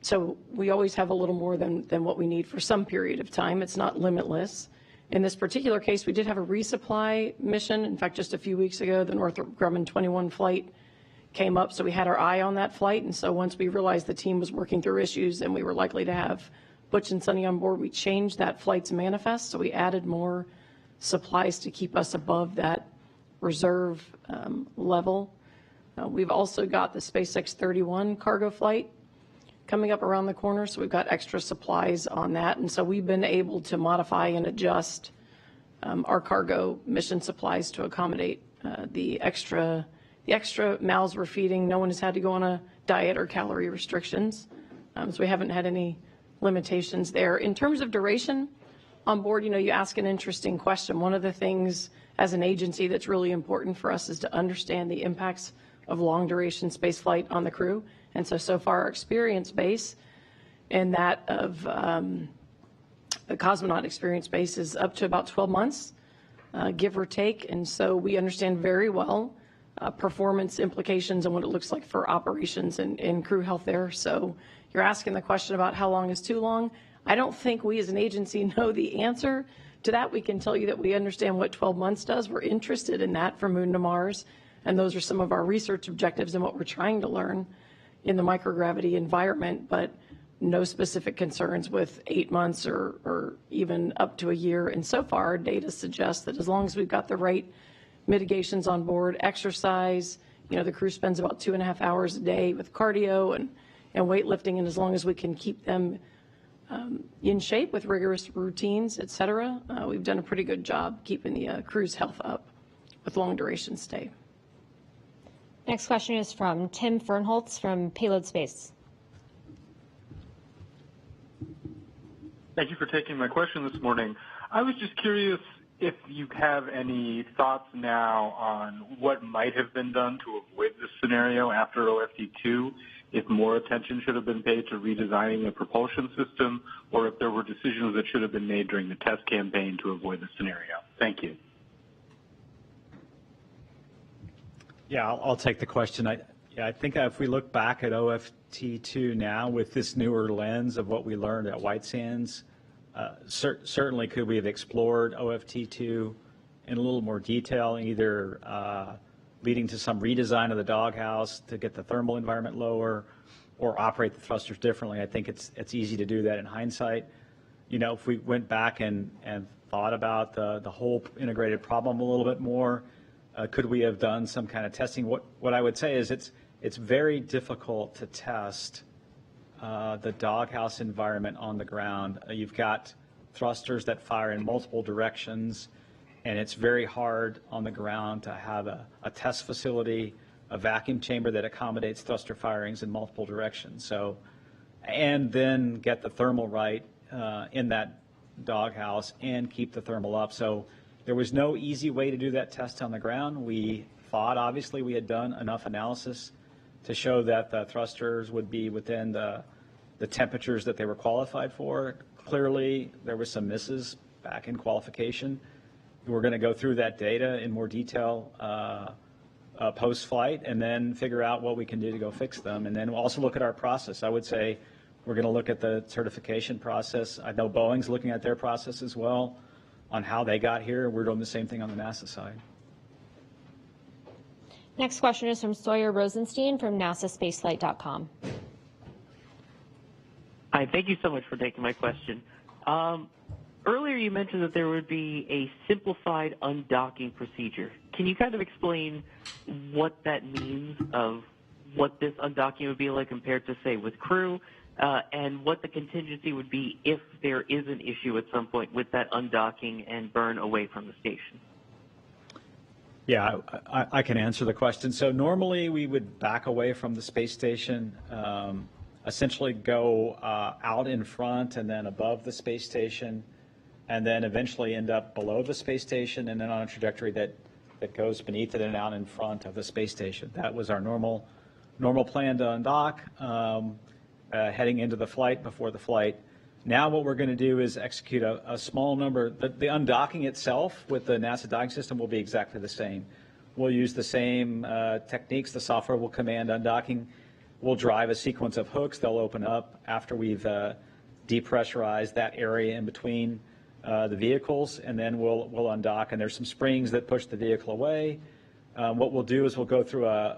So we always have a little more than what we need for some period of time. It's not limitless. In this particular case, we did have a resupply mission. In fact, just a few weeks ago, the Northrop Grumman 21 flight came up, so we had our eye on that flight. And so once we realized the team was working through issues and we were likely to have Butch and Sunny on board, we changed that flight's manifest. So we added more supplies to keep us above that reserve level. We've also got the SpaceX 31 cargo flight coming up around the corner, so we've got extra supplies on that. And so we've been able to modify and adjust our cargo mission supplies to accommodate the extra mouths we're feeding. No one has had to go on a diet or calorie restrictions, so we haven't had any limitations there. In terms of duration on board, you ask an interesting question. One of the things as an agency that's really important for us is to understand the impacts of long duration space flight on the crew. And so far our experience base and that of the cosmonaut experience base is up to about 12 months, give or take. And so we understand very well performance implications and what it looks like for operations and crew health there. So you're asking the question about how long is too long. I don't think we as an agency know the answer to that. We can tell you that we understand what 12 months does. We're interested in that from Moon to Mars. And those are some of our research objectives and what we're trying to learn in the microgravity environment, but no specific concerns with 8 months or even up to a year. And so far, our data suggests that as long as we've got the right mitigations on board, exercise, the crew spends about 2.5 hours a day with cardio and weightlifting, and as long as we can keep them in shape with rigorous routines, et cetera, we've done a pretty good job keeping the crew's health up with long duration stay. Next question is from Tim Fernholz from Payload Space. Thank you for taking my question this morning. I was just curious if you have any thoughts now on what might have been done to avoid this scenario after OFT2, if more attention should have been paid to redesigning the propulsion system, or if there were decisions that should have been made during the test campaign to avoid the scenario. Thank you. Yeah, I'll take the question. I think if we look back at OFT2 now with this newer lens of what we learned at White Sands, certainly could we have explored OFT2 in a little more detail, either leading to some redesign of the doghouse to get the thermal environment lower, or operate the thrusters differently. I think it's easy to do that in hindsight. You know, if we went back and thought about the whole integrated problem a little bit more, could we have done some kind of testing? What I would say is it's very difficult to test the doghouse environment on the ground. You've got thrusters that fire in multiple directions, and it's very hard on the ground to have a test facility, a vacuum chamber that accommodates thruster firings in multiple directions. So, and then get the thermal right in that doghouse and keep the thermal up. So there was no easy way to do that test on the ground. We thought, obviously, we had done enough analysis to show that the thrusters would be within the temperatures that they were qualified for. Clearly, there were some misses back in qualification. We're going to go through that data in more detail post-flight and then figure out what we can do to go fix them. And then we'll also look at our process. I would say we're going to look at the certification process. I know Boeing's looking at their process as well on how they got here. We're doing the same thing on the NASA side. Next question is from Sawyer Rosenstein from NASASpaceflight.com. Hi, thank you so much for taking my question. Earlier you mentioned that there would be a simplified undocking procedure. Can you kind of explain what that means of what this undocking would be like compared to, say, with crew, and what the contingency would be if there is an issue at some point with that undocking and burn away from the station? Yeah, I can answer the question. So normally we would back away from the space station, essentially go out in front and then above the space station, and then eventually end up below the space station and then on a trajectory that goes beneath it and out in front of the space station. That was our normal plan to undock, heading into the flight, before the flight. Now what we're going to do is execute a small number. The undocking itself with the NASA docking system will be exactly the same. We'll use the same techniques. The software will command undocking. We'll drive a sequence of hooks. They'll open up after we've depressurized that area in between the vehicles, and then we'll undock. And there's some springs that push the vehicle away. What we'll do is we'll go through a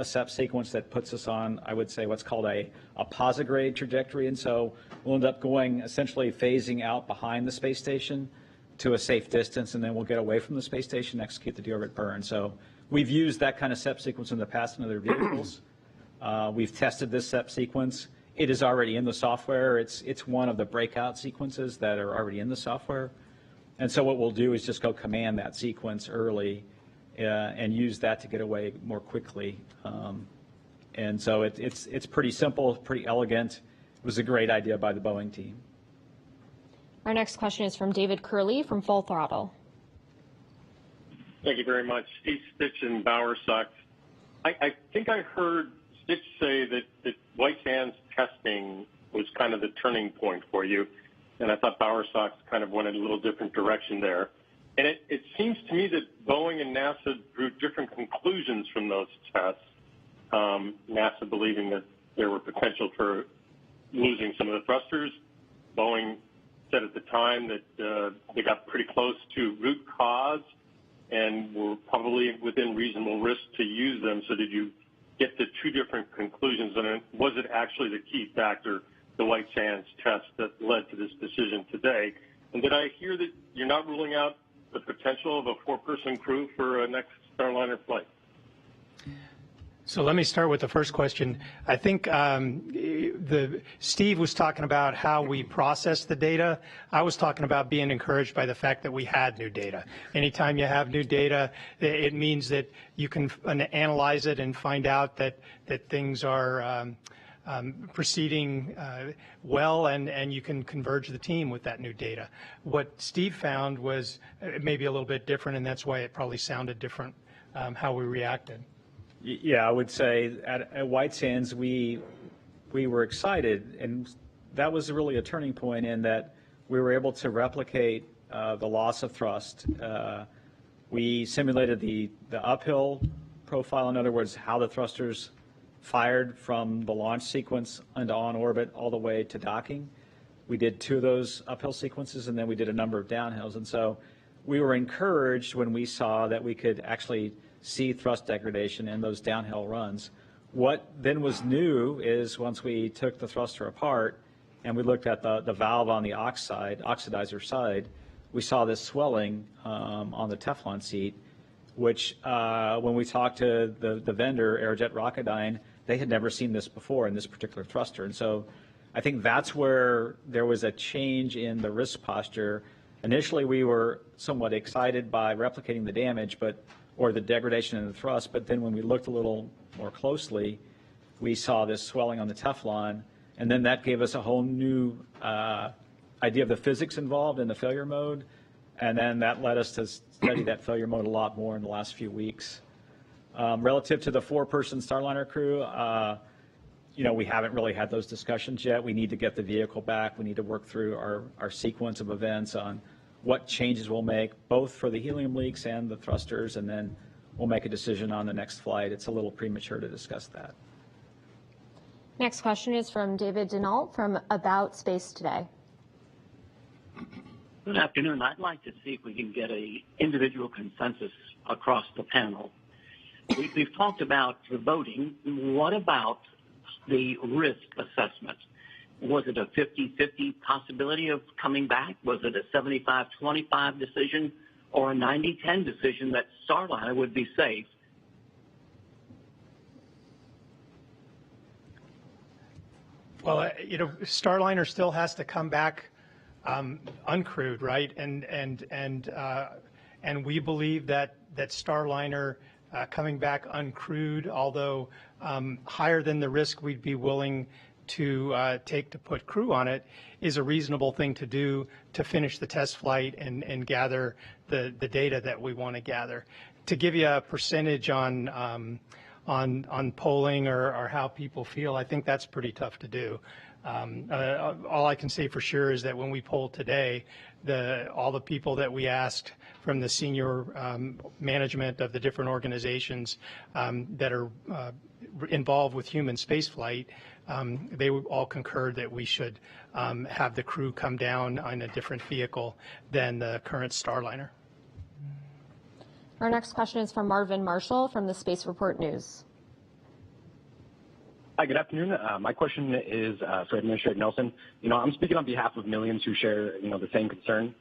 SEP sequence that puts us on, I would say, what's called a posigrade trajectory. And so we'll end up going, essentially phasing out behind the space station to a safe distance, and then we'll get away from the space station and execute the deorbit burn. So we've used that kind of SEP sequence in the past in other vehicles. We've tested this SEP sequence. It is already in the software. It's one of the breakout sequences that are already in the software. And so what we'll do is just go command that sequence early and use that to get away more quickly. And so it's pretty simple, pretty elegant. It was a great idea by the Boeing team. Our next question is from David Curley from Full Throttle. Thank you very much. Steve Stitch and Bowersox. I think I heard Stitch say that White Sands testing was kind of the turning point for you, and I thought Bowersox kind of went in a little different direction there. And it seems to me that Boeing and NASA drew different conclusions from those tests, NASA believing that there were potential for losing some of the thrusters. Boeing said at the time that they got pretty close to root cause and were probably within reasonable risk to use them. So did you get to two different conclusions? And was it actually the key factor, the White Sands test, that led to this decision today? And did I hear that you're not ruling out the potential of a four-person crew for a next Starliner flight? So let me start with the first question. I think Steve was talking about how we process the data. I was talking about being encouraged by the fact that we had new data. Anytime you have new data, it means that you can analyze it and find out that things are proceeding well, and you can converge the team with that new data. What Steve found was maybe a little bit different, and that's why it probably sounded different how we reacted. Yeah, I would say at White Sands we were excited, and that was really a turning point in that we were able to replicate the loss of thrust. We simulated the uphill profile, in other words, how the thrusters fired from the launch sequence into on orbit all the way to docking. We did two of those uphill sequences, and then we did a number of downhills. And so we were encouraged when we saw that we could actually see thrust degradation in those downhill runs. What then was new is once we took the thruster apart and we looked at the valve on the oxidizer side, we saw this swelling on the Teflon seat, which when we talked to the vendor, Aerojet Rocketdyne, they had never seen this before in this particular thruster. And so I think that's where there was a change in the risk posture. Initially, we were somewhat excited by replicating the damage, or the degradation in the thrust, but then when we looked a little more closely, we saw this swelling on the Teflon, and then that gave us a whole new idea of the physics involved in the failure mode, and then that led us to study that failure mode a lot more in the last few weeks. Relative to the 4-person Starliner crew, we haven't really had those discussions yet. We need to get the vehicle back. We need to work through our sequence of events on what changes we'll make, both for the helium leaks and the thrusters, and then we'll make a decision on the next flight. It's a little premature to discuss that. Next question is from David Denault from About Space Today. Good afternoon. I'd like to see if we can get a individual consensus across the panel. We've talked about the voting. What about the risk assessment? Was it a 50-50 possibility of coming back? Was it a 75-25 decision or a 90-10 decision that Starliner would be safe? Well, Starliner still has to come back uncrewed, right? And we believe that Starliner coming back uncrewed, although higher than the risk we'd be willing to take to put crew on it, is a reasonable thing to do to finish the test flight and gather the data that we want to gather. To give you a percentage on polling or how people feel, I think that's pretty tough to do. All I can say for sure is that when we polled today, all the people that we asked from the senior management of the different organizations that are involved with human spaceflight, they all concurred that we should have the crew come down on a different vehicle than the current Starliner. Our next question is from Marvin Marshall from the Space Report News. Hi, good afternoon. My question is for Administrator Nelson. I'm speaking on behalf of millions who share, the same concern.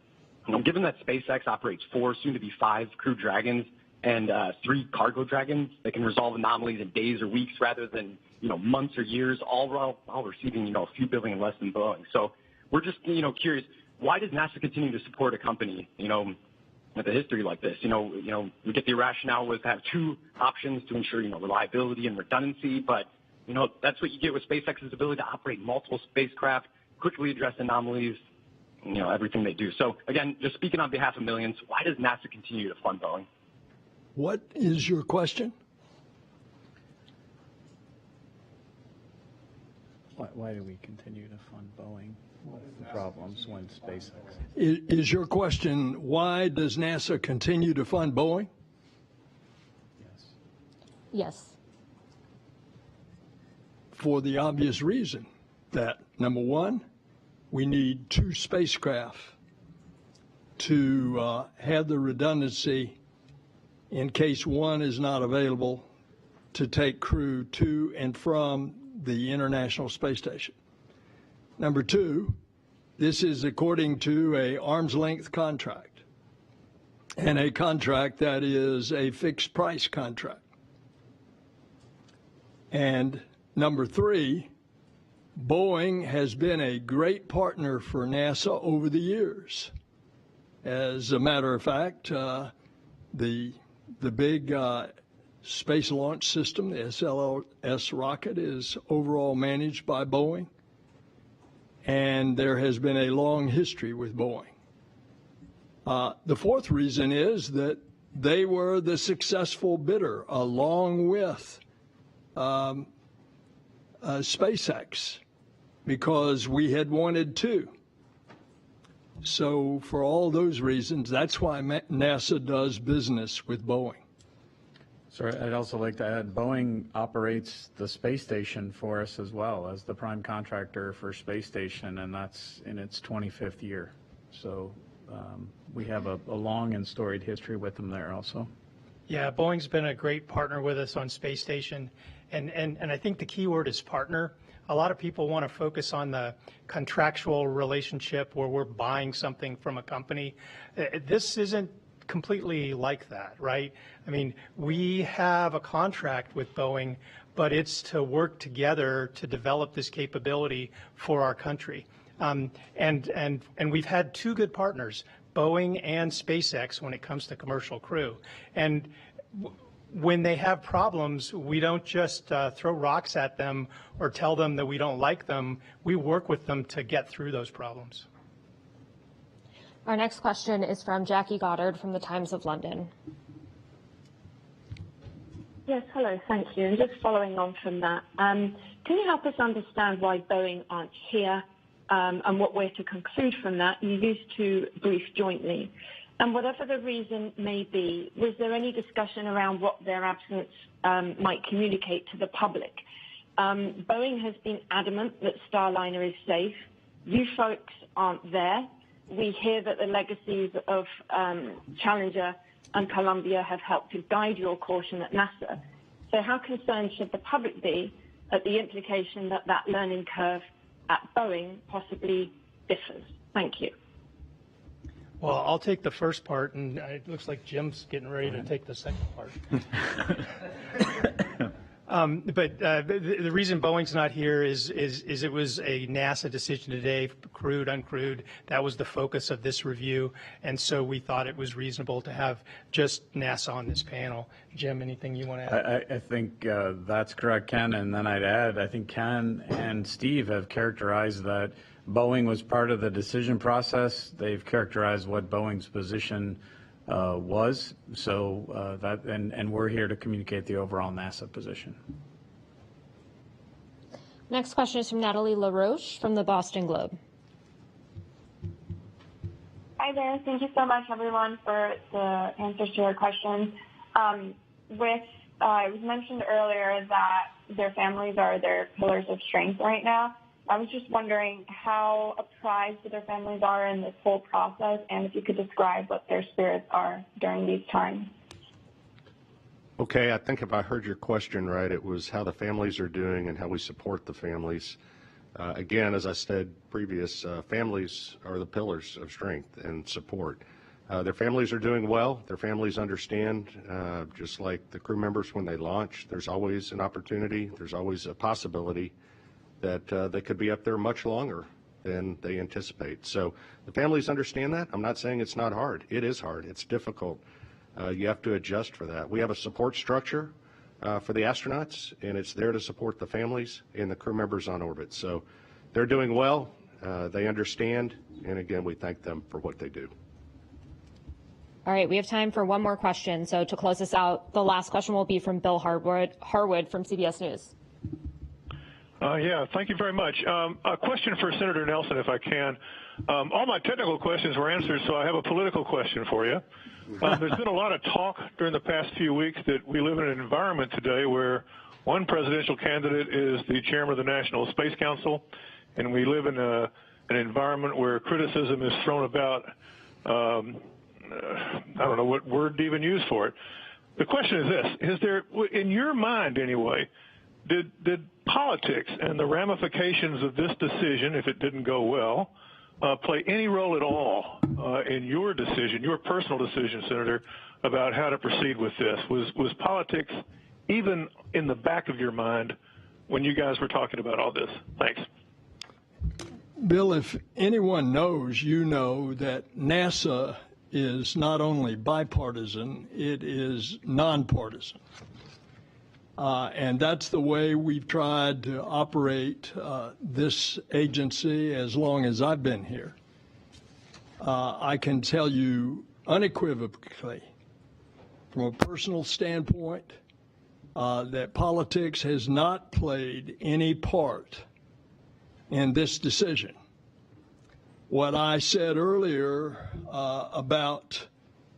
Given that SpaceX operates 4, soon to be 5 Crew Dragons and 3 Cargo Dragons that can resolve anomalies in days or weeks rather than, months or years, all while receiving, a few billion less than Boeing. So we're just, curious, why does NASA continue to support a company, with a history like this? We get the rationale was to have 2 options to ensure, reliability and redundancy, but that's what you get with SpaceX's ability to operate multiple spacecraft, quickly address anomalies, everything they do. So again, just speaking on behalf of millions, why does NASA continue to fund Boeing? What is your question? Why do we continue to fund Boeing? What are the problems when SpaceX? Is your question, why does NASA continue to fund Boeing? Yes. For the obvious reason that, number one, we need 2 spacecraft to have the redundancy in case one is not available to take crew to and from the International Space Station. Number 2, this is according to an arm's length contract, and a contract that is a fixed price contract. And number 3, Boeing has been a great partner for NASA over the years. As a matter of fact, the big space launch system, the SLS rocket, is overall managed by Boeing, and there has been a long history with Boeing. The 4th reason is that they were the successful bidder along with SpaceX, because we had wanted 2. So for all those reasons, that's why NASA does business with Boeing. Sorry, I'd also like to add, Boeing operates the space station for us as well as the prime contractor for space station, and that's in its 25th year. So we have a long and storied history with them there also. Yeah, Boeing's been a great partner with us on Space Station, and I think the key word is partner. A lot of people want to focus on the contractual relationship where we're buying something from a company. This isn't completely like that, right? I mean, we have a contract with Boeing, but it's to work together to develop this capability for our country. And we've had two good partners, Boeing and SpaceX, when it comes to commercial crew. And when they have problems, we don't just throw rocks at them or tell them that we don't like them. We work with them to get through those problems. Our next question is from Jackie Goddard from the Times of London. Yes, hello, thank you. And just following on from that, can you help us understand why Boeing aren't here and what we're to conclude from that? You used to brief jointly. And whatever the reason may be, was there any discussion around what their absence might communicate to the public? Boeing has been adamant that Starliner is safe. You folks aren't there. We hear that the legacies of Challenger and Columbia have helped to guide your caution at NASA. So how concerned should the public be at the implication that that learning curve at Boeing possibly differs? Thank you. Well, I'll take the first part, and it looks like Jim's getting ready to take the second part. But the reason Boeing's not here is it was a NASA decision today, crewed, uncrewed. That was the focus of this review, and so we thought it was reasonable to have just NASA on this panel. Jim, anything you want to add? I think that's correct, Ken, and then I'd add, I think Ken and Steve have characterized that Boeing was part of the decision process. They've characterized what Boeing's position was, so and we're here to communicate the overall NASA position. Next question is from Natalie LaRoche from the Boston Globe. Hi there. Thank you so much, everyone, for the answers to your questions. It was mentioned earlier that their families are their pillars of strength right now. I was just wondering how apprised their families are in this whole process, and if you could describe what their spirits are during these times. Okay, I think if I heard your question right, it was how the families are doing and how we support the families. Again, as I said previous, families are the pillars of strength and support. Their families are doing well. Their families understand, just like the crew members when they launch, there's always an opportunity, there's always a possibility that they could be up there much longer than they anticipate. So the families understand that. I'm not saying it's not hard. It is hard. It's difficult. You have to adjust for that. We have a support structure for the astronauts, and it's there to support the families and the crew members on orbit. So they're doing well. They understand, and again, we thank them for what they do. All right, we have time for one more question. So to close this out, the last question will be from Bill Harwood from CBS News. Yeah, thank you very much. A question for Senator Nelson, if I can. All my technical questions were answered, so I have a political question for you. There's been a lot of talk during the past few weeks that we live in an environment today where one presidential candidate is the chairman of the National Space Council, and we live in an environment where criticism is thrown about. I don't know what word to even use for it. The question is this: is there, in your mind anyway, did politics and the ramifications of this decision, if it didn't go well, play any role at all in your decision, your personal decision, Senator, about how to proceed with this? Was politics even in the back of your mind when you guys were talking about all this? Thanks. Bill, if anyone knows, you know that NASA is not only bipartisan, it is nonpartisan. And that's the way we've tried to operate this agency as long as I've been here. I can tell you unequivocally, from a personal standpoint, that politics has not played any part in this decision. What I said earlier about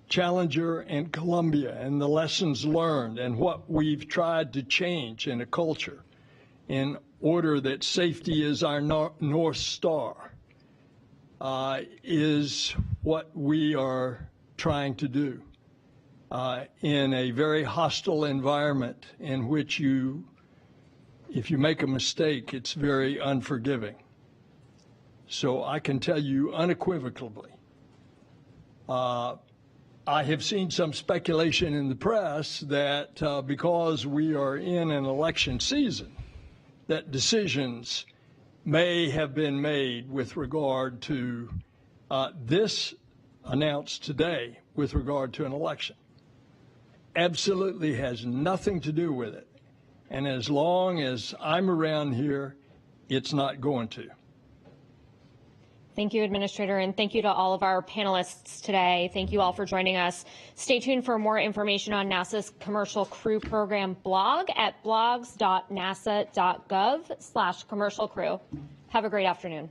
Challenger and Columbia and the lessons learned and what we've tried to change in a culture in order that safety is our North Star is what we are trying to do. in a very hostile environment in which if you make a mistake, it's very unforgiving. So I can tell you unequivocally, I have seen some speculation in the press that because we are in an election season, that decisions may have been made with regard to this announced today with regard to an election. Absolutely has nothing to do with it. And as long as I'm around here, it's not going to. Thank you, Administrator, and thank you to all of our panelists today. Thank you all for joining us. Stay tuned for more information on NASA's Commercial Crew Program blog at blogs.nasa.gov/commercial crew. Have a great afternoon.